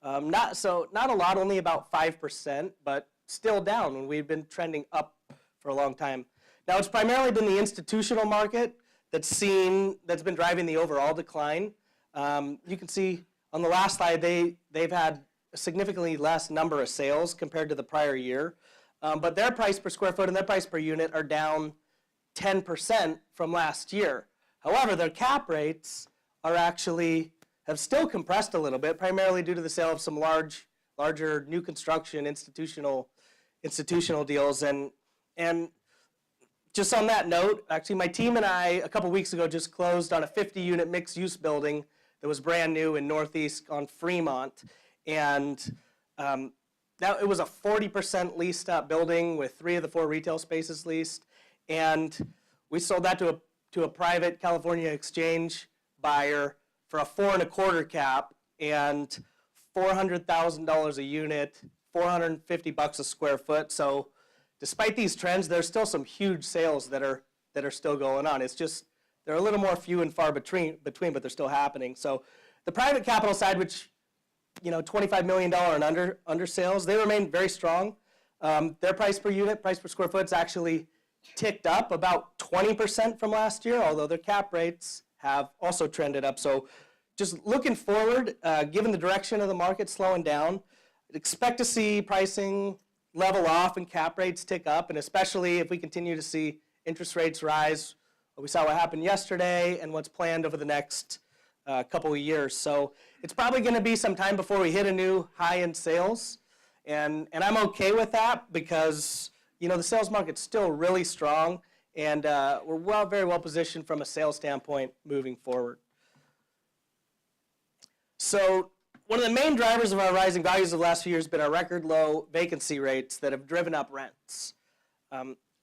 S4: Not a lot, only about 5%, but still down when we've been trending up for a long time. Now, it's primarily been the institutional market that's been driving the overall decline. You can see on the last slide, they've had a significantly less number of sales compared to the prior year. But their price per square foot and their price per unit are down 10% from last year. However, their cap rates have still compressed a little bit, primarily due to the sale of some larger new construction institutional deals. And just on that note, actually my team and I a couple weeks ago just closed on a 50-unit mixed-use building that was brand new in Northeast on Fremont. And it was a 40% leased up building with 3 of the 4 retail spaces leased. And we sold that to a private California exchange buyer for a 4.25 cap and $400,000 a unit, $450 a square foot. So despite these trends, there's still some huge sales that are still going on. It's just they're a little more few and far between, but they're still happening. So the private capital side, which $25 million and under sales, they remain very strong. Their price per unit, price per square foot, is actually ticked up about 20% from last year, although their cap rates have also trended up. So just looking forward, given the direction of the market slowing down, expect to see pricing level off and cap rates tick up, and especially if we continue to see interest rates rise. We saw what happened yesterday and what's planned over the next couple of years. So it's probably going to be some time before we hit a new high in sales, and I'm okay with that because the sales market's still really strong, and we're very well positioned from a sales standpoint moving forward. So one of the main drivers of our rising values of the last few years has been our record low vacancy rates that have driven up rents.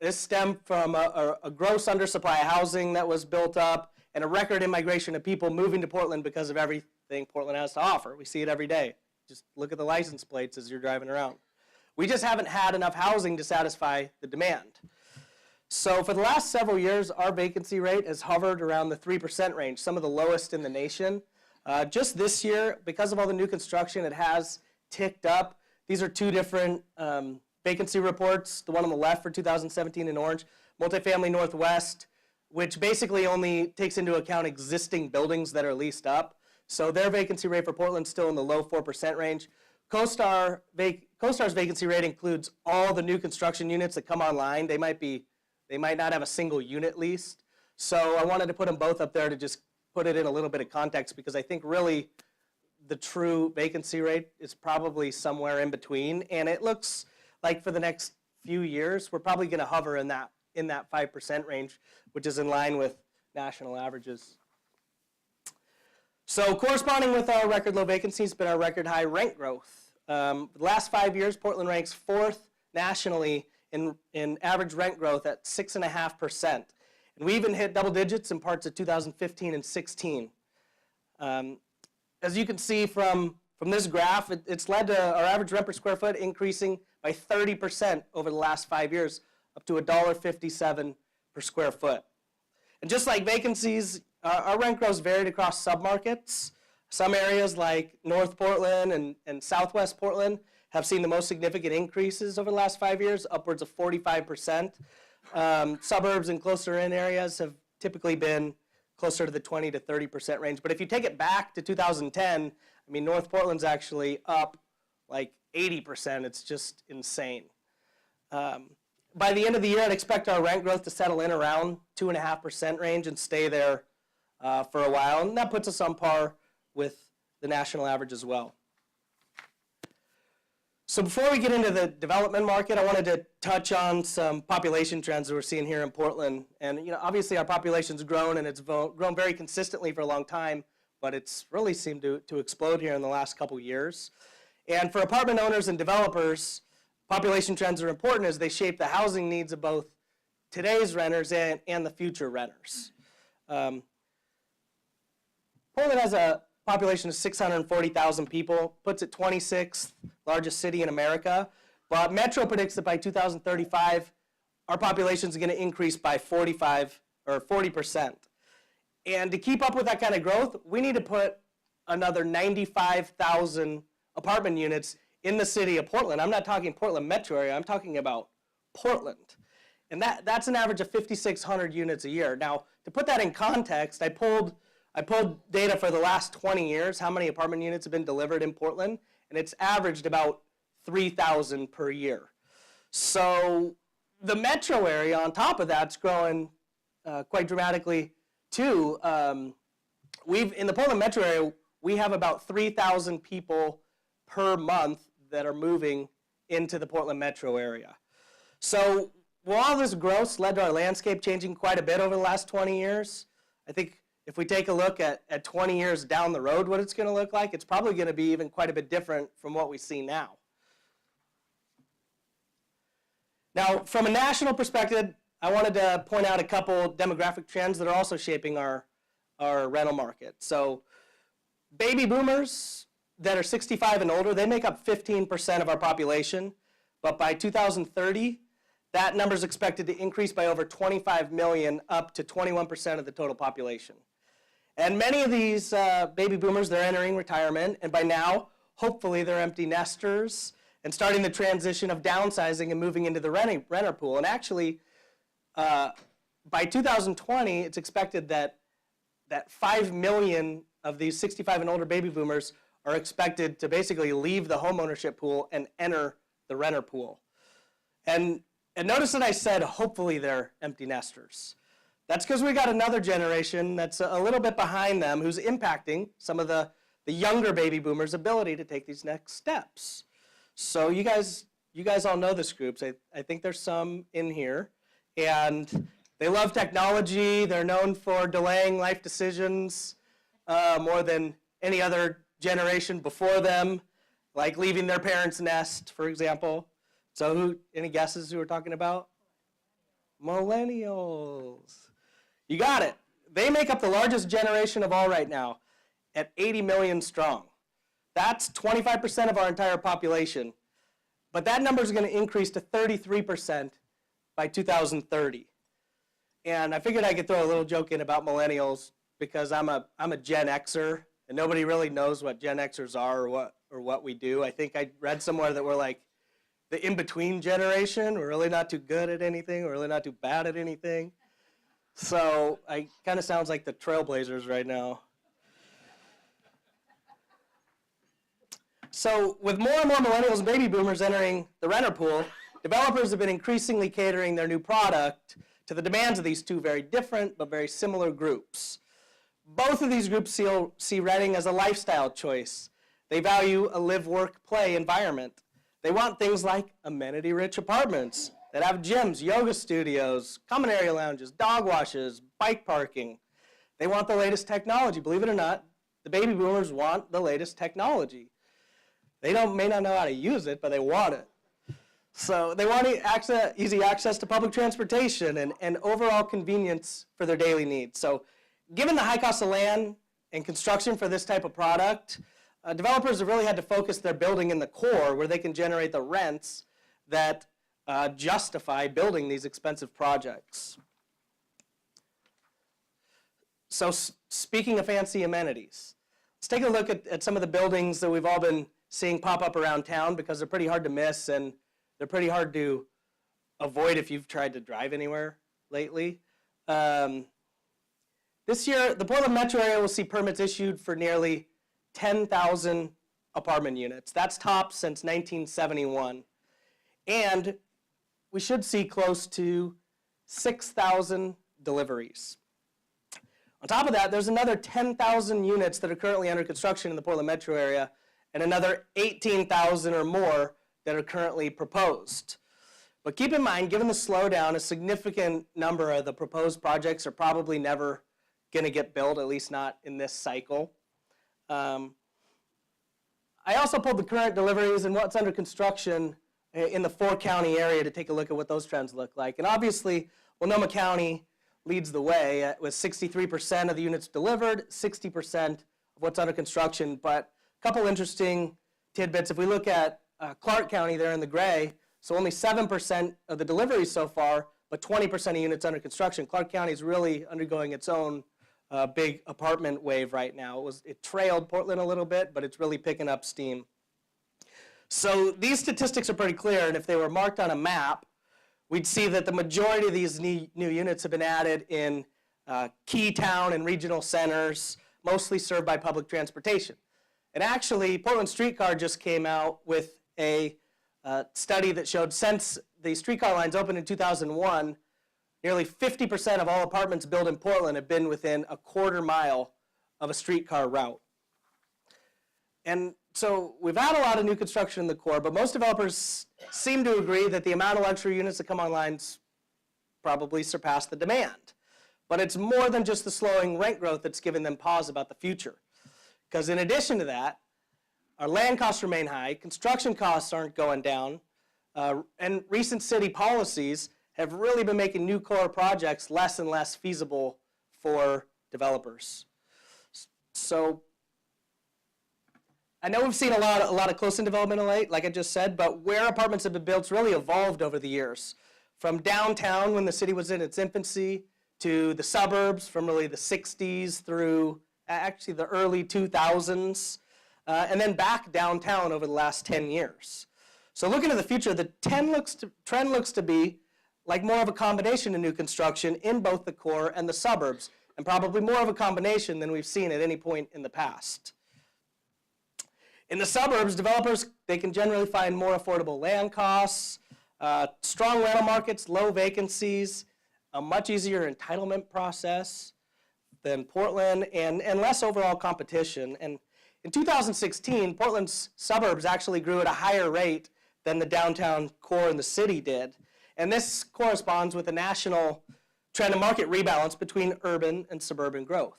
S4: This stemmed from a gross undersupply of housing that was built up and a record immigration of people moving to Portland because of everything Portland has to offer. We see it every day. Just look at the license plates as you're driving around. We just haven't had enough housing to satisfy the demand. So for the last several years, our vacancy rate has hovered around the 3% range, some of the lowest in the nation. Just this year, because of all the new construction, it has ticked up. These are 2 different vacancy reports. The one on the left for 2017 in orange, Multifamily Northwest, which basically only takes into account existing buildings that are leased up. So their vacancy rate for Portland's still in the low 4% range. CoStar's vacancy rate includes all the new construction units that come online. They might not have a single unit leased. So I wanted to put them both up there to just put it in a little bit of context, because I think really the true vacancy rate is probably somewhere in between, and it looks like for the next few years, we're probably going to hover in that 5% range, which is in line with national averages. So corresponding with our record low vacancies has been our record high rent growth. The last 5 years, Portland ranks fourth nationally in average rent growth at 6.5%. And we even hit double digits in parts of 2015 and 16. As you can see from this graph, it's led to our average rent per square foot increasing by 30% over the last 5 years, up to $1.57 per square foot. And just like vacancies, our rent growth varied across submarkets. Some areas like North Portland and Southwest Portland have seen the most significant increases over the last 5 years, upwards of 45%. Suburbs and closer in areas have typically been closer to the 20 to 30% range. But if you take it back to 2010, I mean, North Portland's actually up like 80%. It's just insane. By the end of the year, I'd expect our rent growth to settle in around 2.5% range and stay there for a while. And that puts us on par with the national average as well. So before we get into the development market, I wanted to touch on some population trends that we're seeing here in Portland. And obviously our population's grown, and it's grown very consistently for a long time, but it's really seemed to explode here in the last couple years. And for apartment owners and developers, population trends are important as they shape the housing needs of both today's renters and the future renters. Portland has a population of 640,000 people, puts it 26th largest city in America. But Metro predicts that by 2035, our population is going to increase by 40%. And to keep up with that kind of growth, we need to put another 95,000 apartment units in the city of Portland. I'm not talking Portland metro area, I'm talking about Portland. And that's an average of 5,600 units a year. Now, to put that in context, I pulled data for the last 20 years, how many apartment units have been delivered in Portland, and it's averaged about 3,000 per year. So the metro area on top of that's growing quite dramatically too. In the Portland metro area, we have about 3,000 people per month that are moving into the Portland metro area. So while all this growth led to our landscape changing quite a bit over the last 20 years, I think if we take a look at 20 years down the road, what it's going to look like, it's probably going to be even quite a bit different from what we see now. Now, from a national perspective, I wanted to point out a couple demographic trends that are also shaping our rental market. So baby boomers that are 65 and older, they make up 15% of our population. But by 2030, that number is expected to increase by over 25 million, up to 21% of the total population. And many of these baby boomers, they're entering retirement, and by now, hopefully they're empty nesters and starting the transition of downsizing and moving into the renter pool. And actually, by 2020, it's expected that 5 million of these 65 and older baby boomers are expected to basically leave the homeownership pool and enter the renter pool. And notice that I said hopefully they're empty nesters. That's because we got another generation that's a little bit behind them who's impacting some of the younger baby boomers' ability to take these next steps. So you guys all know this group. I think there's some in here. And they love technology. They're known for delaying life decisions more than any other generation before them, like leaving their parents' nest, for example. So any guesses who we're talking about? Millennials. You got it. They make up the largest generation of all right now at 80 million strong. That's 25% of our entire population. But that number is going to increase to 33% by 2030. And I figured I could throw a little joke in about millennials because I'm a Gen Xer, and nobody really knows what Gen Xers are or what we do. I think I read somewhere that we're like the in-between generation. We're really not too good at anything. We're really not too bad at anything. So I kind of sounds like the trailblazers right now. So with more and more millennials and baby boomers entering the renter pool, developers have been increasingly catering their new product to the demands of these two very different but very similar groups. Both of these groups see renting as a lifestyle choice They value a live, work, play environment. They want things like amenity-rich apartments that have gyms, yoga studios, common area lounges, dog washes, bike parking. They want the latest technology. Believe it or not, the baby boomers want the latest technology. They may not know how to use it, but they want it. So they want easy access to public transportation and overall convenience for their daily needs. So given the high cost of land and construction for this type of product, developers have really had to focus their building in the core where they can generate the rents that justify building these expensive projects. So speaking of fancy amenities, let's take a look at some of the buildings that we've all been seeing pop up around town because they're pretty hard to miss and they're pretty hard to avoid if you've tried to drive anywhere lately. This year, the Portland metro area will see permits issued for nearly 10,000 apartment units. That's tops since 1971. And we should see close to 6,000 deliveries. On top of that, there's another 10,000 units that are currently under construction in the Portland metro area and another 18,000 or more that are currently proposed. But keep in mind, given the slowdown, a significant number of the proposed projects are probably never going to get built, at least not in this cycle. I also pulled the current deliveries and what's under construction in the four-county area to take a look at what those trends look like. And obviously, Multnomah County leads the way with 63% of the units delivered, 60% of what's under construction. But a couple interesting tidbits. If we look at Clark County there in the gray, so only 7% of the deliveries so far, but 20% of units under construction. Clark County is really undergoing its own big apartment wave right now. It trailed Portland a little bit, but it's really picking up steam. So these statistics are pretty clear, and if they were marked on a map, we'd see that the majority of these new units have been added in key town and regional centers, mostly served by public transportation. And actually, Portland Streetcar just came out with a study that showed since the streetcar lines opened in 2001, nearly 50% of all apartments built in Portland have been within a quarter mile of a streetcar route. And so we've had a lot of new construction in the core, but most developers seem to agree that the amount of luxury units that come online probably surpass the demand. But it's more than just the slowing rent growth that's given them pause about the future. Because in addition to that, our land costs remain high, construction costs aren't going down, and recent city policies have really been making new core projects less and less feasible for developers. So I know we've seen a lot of close-in development of late, like I just said, but where apartments have been built really evolved over the years. From downtown when the city was in its infancy to the suburbs from really the 60s through actually the early 2000s. And then back downtown over the last 10 years. So looking to the future, the trend looks to be like more of a combination of new construction in both the core and the suburbs, and probably more of a combination than we've seen at any point in the past. In the suburbs, developers, they can generally find more affordable land costs, strong rental markets, low vacancies, a much easier entitlement process than Portland, and less overall competition. And in 2016, Portland's suburbs actually grew at a higher rate than the downtown core and the city did. And this corresponds with a national trend of market rebalance between urban and suburban growth.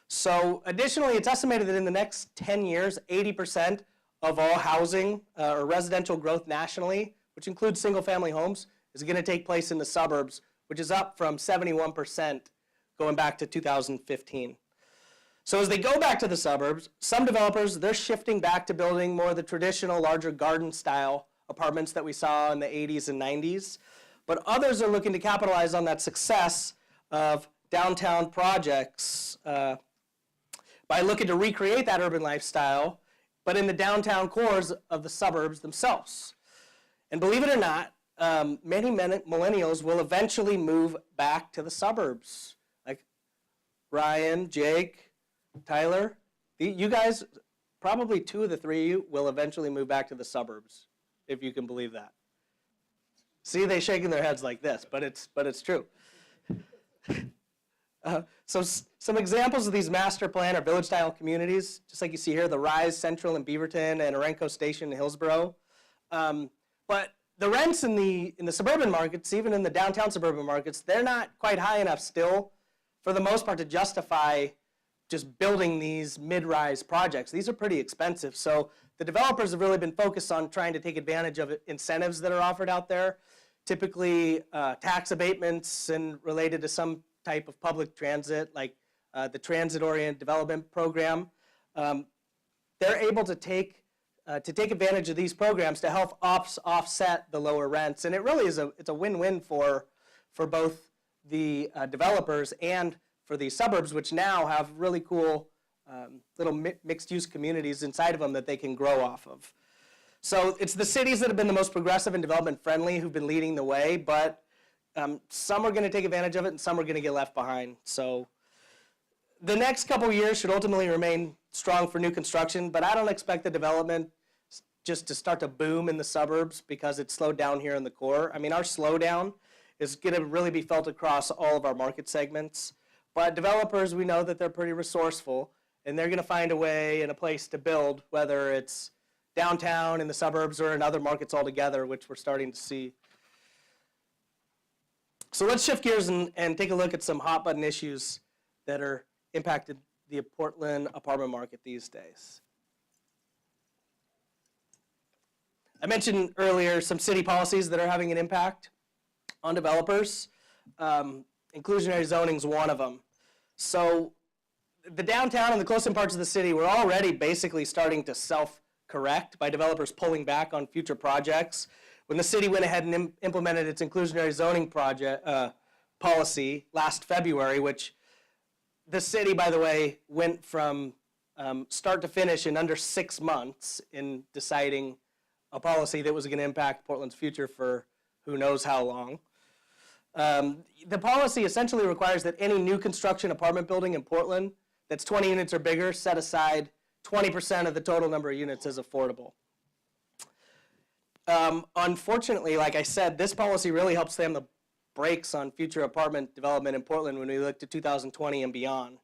S4: So additionally, it's estimated that in the next 10 years, 80% of all housing or residential growth nationally, which includes single-family homes, is going to take place in the suburbs, which is up from 71% going back to 2015. So as they go back to the suburbs, some developers, they're shifting back to building more of the traditional, larger garden-style apartments that we saw in the 80s and 90s. But others are looking to capitalize on that success of downtown projects by looking to recreate that urban lifestyle, but in the downtown cores of the suburbs themselves. And believe it or not, many millennials will eventually move back to the suburbs. Like Ryan, Jake, Tyler, you guys, probably two of the three of you will eventually move back to the suburbs, if you can believe that. See, they're shaking their heads like this, but it's true. So some examples of these master plan or village-style communities, just like you see here, the Rise Central in Beaverton and Orenco Station in Hillsborough. But the rents in the suburban markets, even in the downtown suburban markets, they're not quite high enough still, for the most part, to justify just building these mid-rise projects. These are pretty expensive. So the developers have really been focused on trying to take advantage of incentives that are offered out there, typically tax abatements and related to some type of public transit, like the Transit-Oriented Development Program. They're able to take advantage of these programs to help offset the lower rents. And it really is it's a win-win for both the developers and for the suburbs, which now have really cool little mixed-use communities inside of them that they can grow off of. So it's the cities that have been the most progressive and development-friendly who've been leading the way, but some are going to take advantage of it and some are going to get left behind. So the next couple of years should ultimately remain strong for new construction, but I don't expect the development just to start to boom in the suburbs because it's slowed down here in the core. I mean, our slowdown is going to really be felt across all of our market segments. But developers, we know that they're pretty resourceful, and they're going to find a way and a place to build, whether it's downtown, in the suburbs, or in other markets altogether, which we're starting to see. So let's shift gears and take a look at some hot button issues that are impacted the Portland apartment market these days. I mentioned earlier some city policies that are having an impact on developers. Inclusionary zoning is one of them. So the downtown and the close-in parts of the city were already basically starting to self-correct by developers pulling back on future projects. When the city went ahead and implemented its inclusionary zoning policy last February, which the city, by the way, went from start to finish in under 6 months in deciding a policy that was going to impact Portland's future for who knows how long. The policy essentially requires that any new construction apartment building in Portland that's 20 units or bigger set aside 20% of the total number of units as affordable. Unfortunately, like I said, this policy really helps slam the brakes on future apartment development in Portland when we look to 2020 and beyond.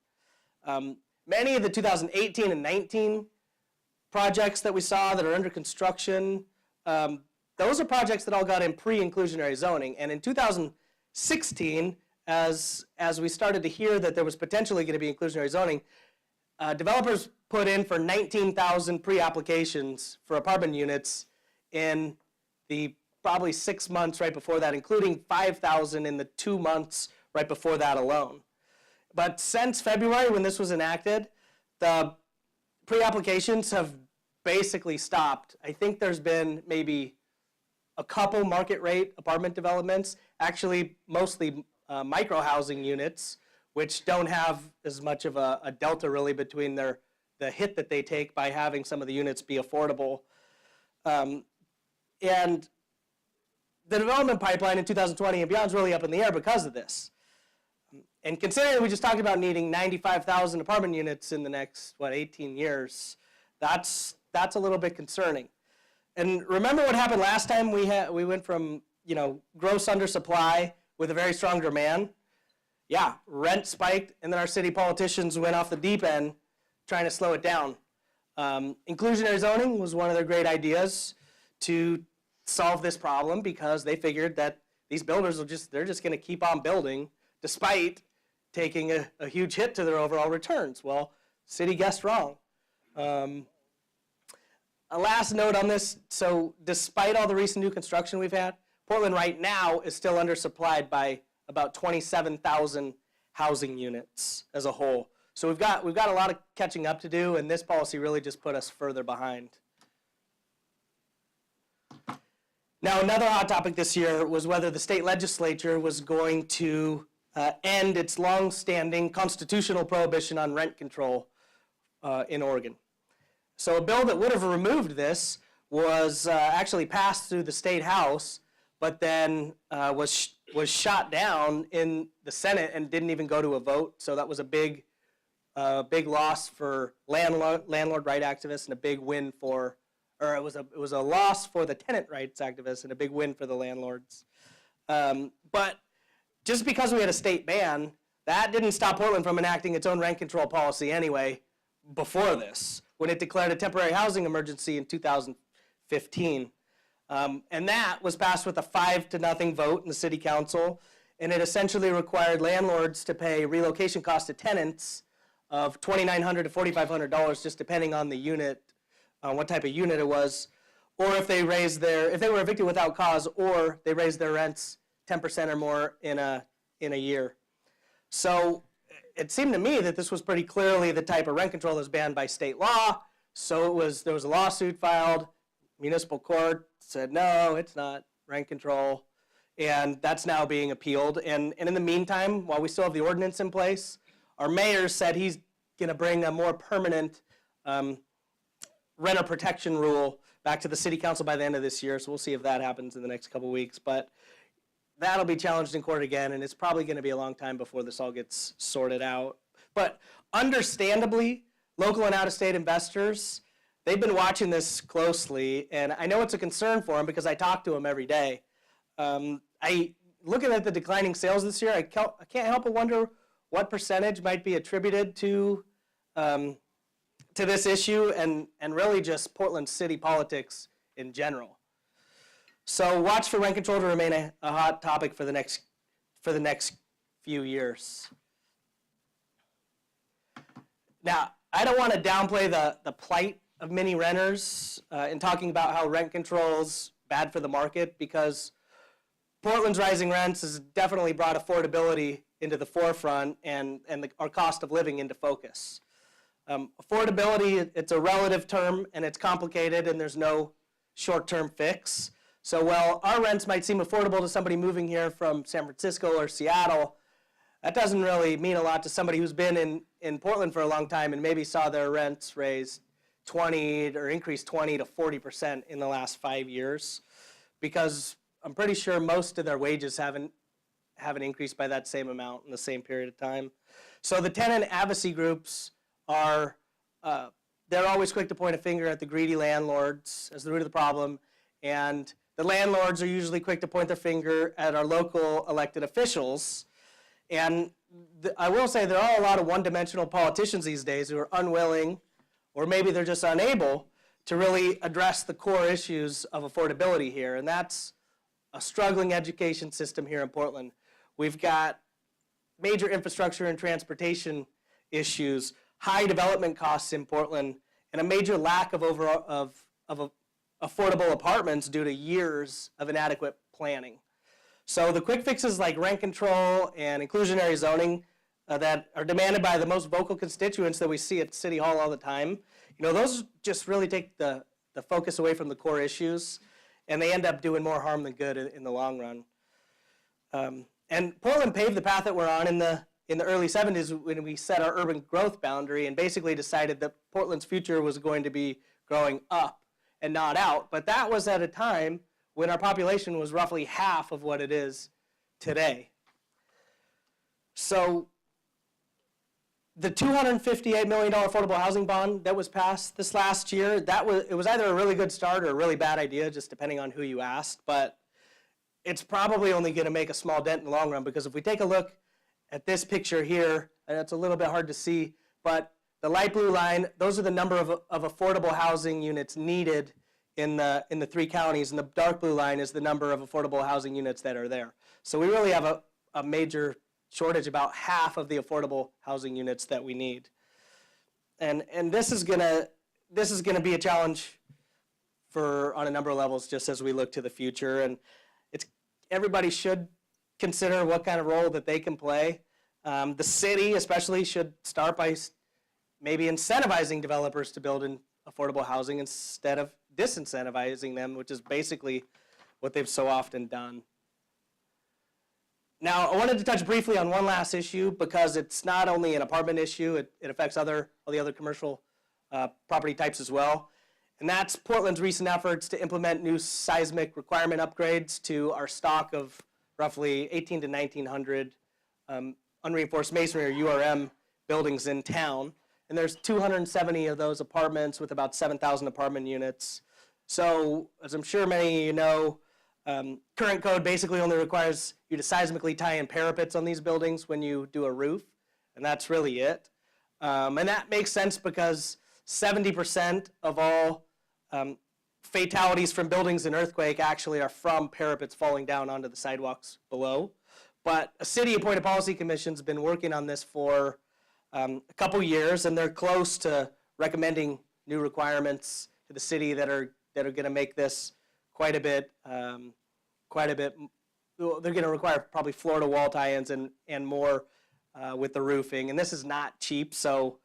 S4: Many of the 2018 and 19 projects that we saw that are under construction, those are projects that all got in pre-inclusionary zoning. And in 2016, as we started to hear that there was potentially going to be inclusionary zoning, developers put in for 19,000 pre-applications for apartment units in the probably 6 months right before that, including 5,000 in the 2 months right before that alone. But since February, when this was enacted, the pre-applications have basically stopped. I think there's been maybe a couple market rate apartment developments, actually mostly micro housing units, which don't have as much of a delta really between the hit that they take by having some of the units be affordable. And the development pipeline in 2020 and beyond is really up in the air because of this. And considering we just talked about needing 95,000 apartment units in the next, 18 years, that's a little bit concerning. And remember what happened last time? We went from, gross undersupply with a very strong demand. Yeah, rent spiked, and then our city politicians went off the deep end trying to slow it down. Inclusionary zoning was one of their great ideas to solve this problem because they figured that these builders they're just going to keep on building despite taking a huge hit to their overall returns. Well, city guessed wrong. A last note on this, so despite all the recent new construction we've had, Portland right now is still undersupplied by about 27,000 housing units as a whole. So we've got a lot of catching up to do, and this policy really just put us further behind. Now, another hot topic this year was whether the state legislature was going to end its long-standing constitutional prohibition on rent control in Oregon. So a bill that would have removed this was actually passed through the state house, but then was shot down in the Senate and didn't even go to a vote. So that was a big loss for landlord right activists and a big win for, or it was a loss for the tenant rights activists and a big win for the landlords. But just because we had a state ban, That didn't stop Portland from enacting its own rent control policy anyway before this, when it declared a temporary housing emergency in 2015. And that was passed with a 5-0 vote in the city council, and it essentially required landlords to pay relocation costs to tenants of $2,900 to $4,500, just depending on the unit, what type of unit it was, or if they were evicted without cause, or they raised their rents 10% or more in a year. So it seemed to me that this was pretty clearly the type of rent control that's banned by state law. So there was a lawsuit filed. Municipal court said, no, it's not rent control. And that's now being appealed. And in the meantime, while we still have the ordinance in place, our mayor said he's going to bring a more permanent renter protection rule back to the city council by the end of this year. So we'll see if that happens in the next couple weeks. But that'll be challenged in court again, and it's probably going to be a long time before this all gets sorted out. But understandably, local and out-of-state investors, they've been watching this closely, and I know it's a concern for them because I talk to them every day. Looking at the declining sales this year, I can't help but wonder what percentage might be attributed to this issue and really just Portland city politics in general. So watch for rent control to remain a hot topic for the next few years. Now, I don't want to downplay the plight of many renters in talking about how rent control is bad for the market, because Portland's rising rents has definitely brought affordability into the forefront and our cost of living into focus. Affordability, it's a relative term, and it's complicated, and there's no short-term fix. So while our rents might seem affordable to somebody moving here from San Francisco or Seattle, that doesn't really mean a lot to somebody who's been in Portland for a long time and maybe saw their rents raised 20 or increased 20 to 40% in the last 5 years, because I'm pretty sure most of their wages haven't increased by that same amount in the same period of time. So the tenant advocacy groups are, they're always quick to point a finger at the greedy landlords as the root of the problem, and the landlords are usually quick to point their finger at our local elected officials. And I will say there are a lot of one-dimensional politicians these days who are unwilling, or maybe they're just unable, to really address the core issues of affordability here, and that's a struggling education system here in Portland. We've got major infrastructure and transportation issues, high development costs in Portland, and a major lack of affordable apartments due to years of inadequate planning. So the quick fixes like rent control and inclusionary zoning that are demanded by the most vocal constituents that we see at City Hall all the time, those just really take the focus away from the core issues, and they end up doing more harm than good in the long run. And Portland paved the path that we're on in the early 70s when we set our urban growth boundary and basically decided that Portland's future was going to be growing up and not out. But that was at a time when our population was roughly half of what it is today. So the $258 million affordable housing bond that was passed this last year, it was either a really good start or a really bad idea, just depending on who you asked. But it's probably only going to make a small dent in the long run, because if we take a look at this picture here, and it's a little bit hard to see, but the light blue line, those are the number of affordable housing units needed in the 3 counties, and the dark blue line is the number of affordable housing units that are there. So we really have a major shortage, about half of the affordable housing units that we need. And this is gonna be a challenge on a number of levels, just as we look to the future. And everybody should consider what kind of role that they can play. The city especially should start by maybe incentivizing developers to build in affordable housing instead of disincentivizing them, which is basically what they've so often done. Now, I wanted to touch briefly on one last issue, because it's not only an apartment issue, it affects all the other commercial property types as well. And that's Portland's recent efforts to implement new seismic requirement upgrades to our stock of roughly 1,800 to 1,900 unreinforced masonry, or URM, buildings in town. And there's 270 of those apartments with about 7,000 apartment units. So, as I'm sure many of you know, Current code basically only requires you to seismically tie in parapets on these buildings when you do a roof, and that's really it. And that makes sense because 70% of all fatalities from buildings in earthquake actually are from parapets falling down onto the sidewalks below. But a city-appointed policy commission's been working on this for a couple years, and they're close to recommending new requirements to the city that are going to make this quite a bit. They're going to require probably floor-to-wall tie-ins and more with the roofing, and this is not cheap. So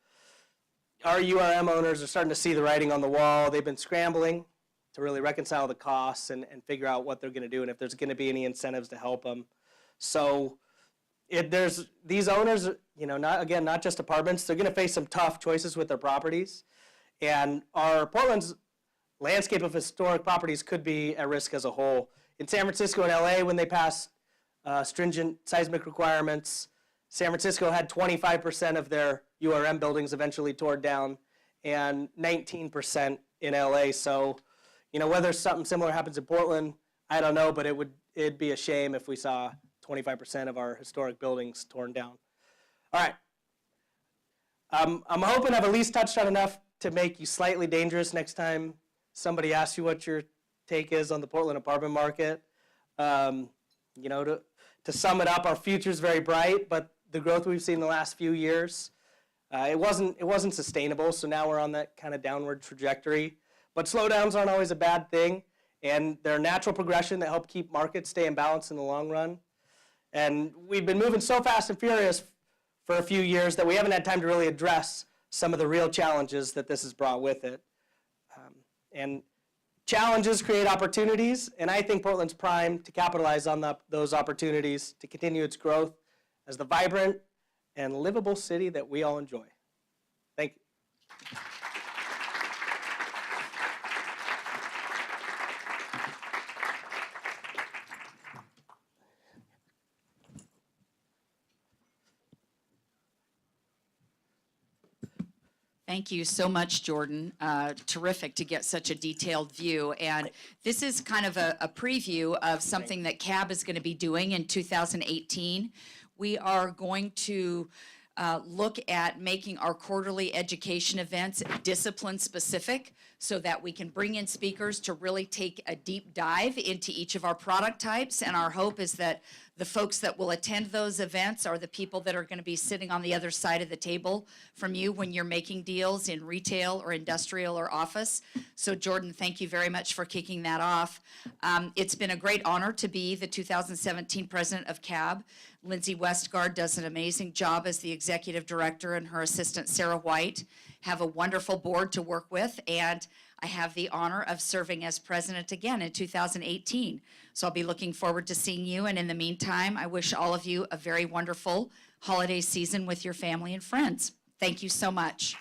S4: our URM owners are starting to see the writing on the wall. They've been scrambling to really reconcile the costs and figure out what they're going to do and if there's going to be any incentives to help them. So there's these owners, not just apartments, they're going to face some tough choices with their properties. And Portland's landscape of historic properties could be at risk as a whole. In San Francisco and LA, when they passed stringent seismic requirements, San Francisco had 25% of their URM buildings eventually torn down and 19% in LA. So, whether something similar happens in Portland, I don't know, but it'd be a shame if we saw 25% of our historic buildings torn down. All right. I'm hoping I've at least touched on enough to make you slightly dangerous next time somebody asks you what your take is on the Portland apartment market. To sum it up, our future is very bright, but the growth we've seen in the last few years, it wasn't sustainable. So now we're on that kind of downward trajectory. But slowdowns aren't always a bad thing, and they're a natural progression that help keep markets stay in balance in the long run. And we've been moving so fast and furious for a few years that we haven't had time to really address some of the real challenges that this has brought with it. And challenges create opportunities, and I think Portland's primed to capitalize on those opportunities to continue its growth as the vibrant and livable city that we all enjoy. Thank you.
S1: Thank you so much, Jordan. Terrific to get such a detailed view. And this is kind of a preview of something that CAB is going to be doing in 2018. We are going to look at making our quarterly education events discipline specific so that we can bring in speakers to really take a deep dive into each of our product types. And our hope is that the folks that will attend those events are the people that are going to be sitting on the other side of the table from you when you're making deals in retail or industrial or office. So Jordan, thank you very much for kicking that off. It's been a great honor to be the 2017 president of CAB. Lindsay Westgard does an amazing job as the executive director, and her assistant Sarah White have a wonderful board to work with, and I have the honor of serving as president again in 2018. So I'll be looking forward to seeing you, and in the meantime, I wish all of you a very wonderful holiday season with your family and friends. Thank you so much.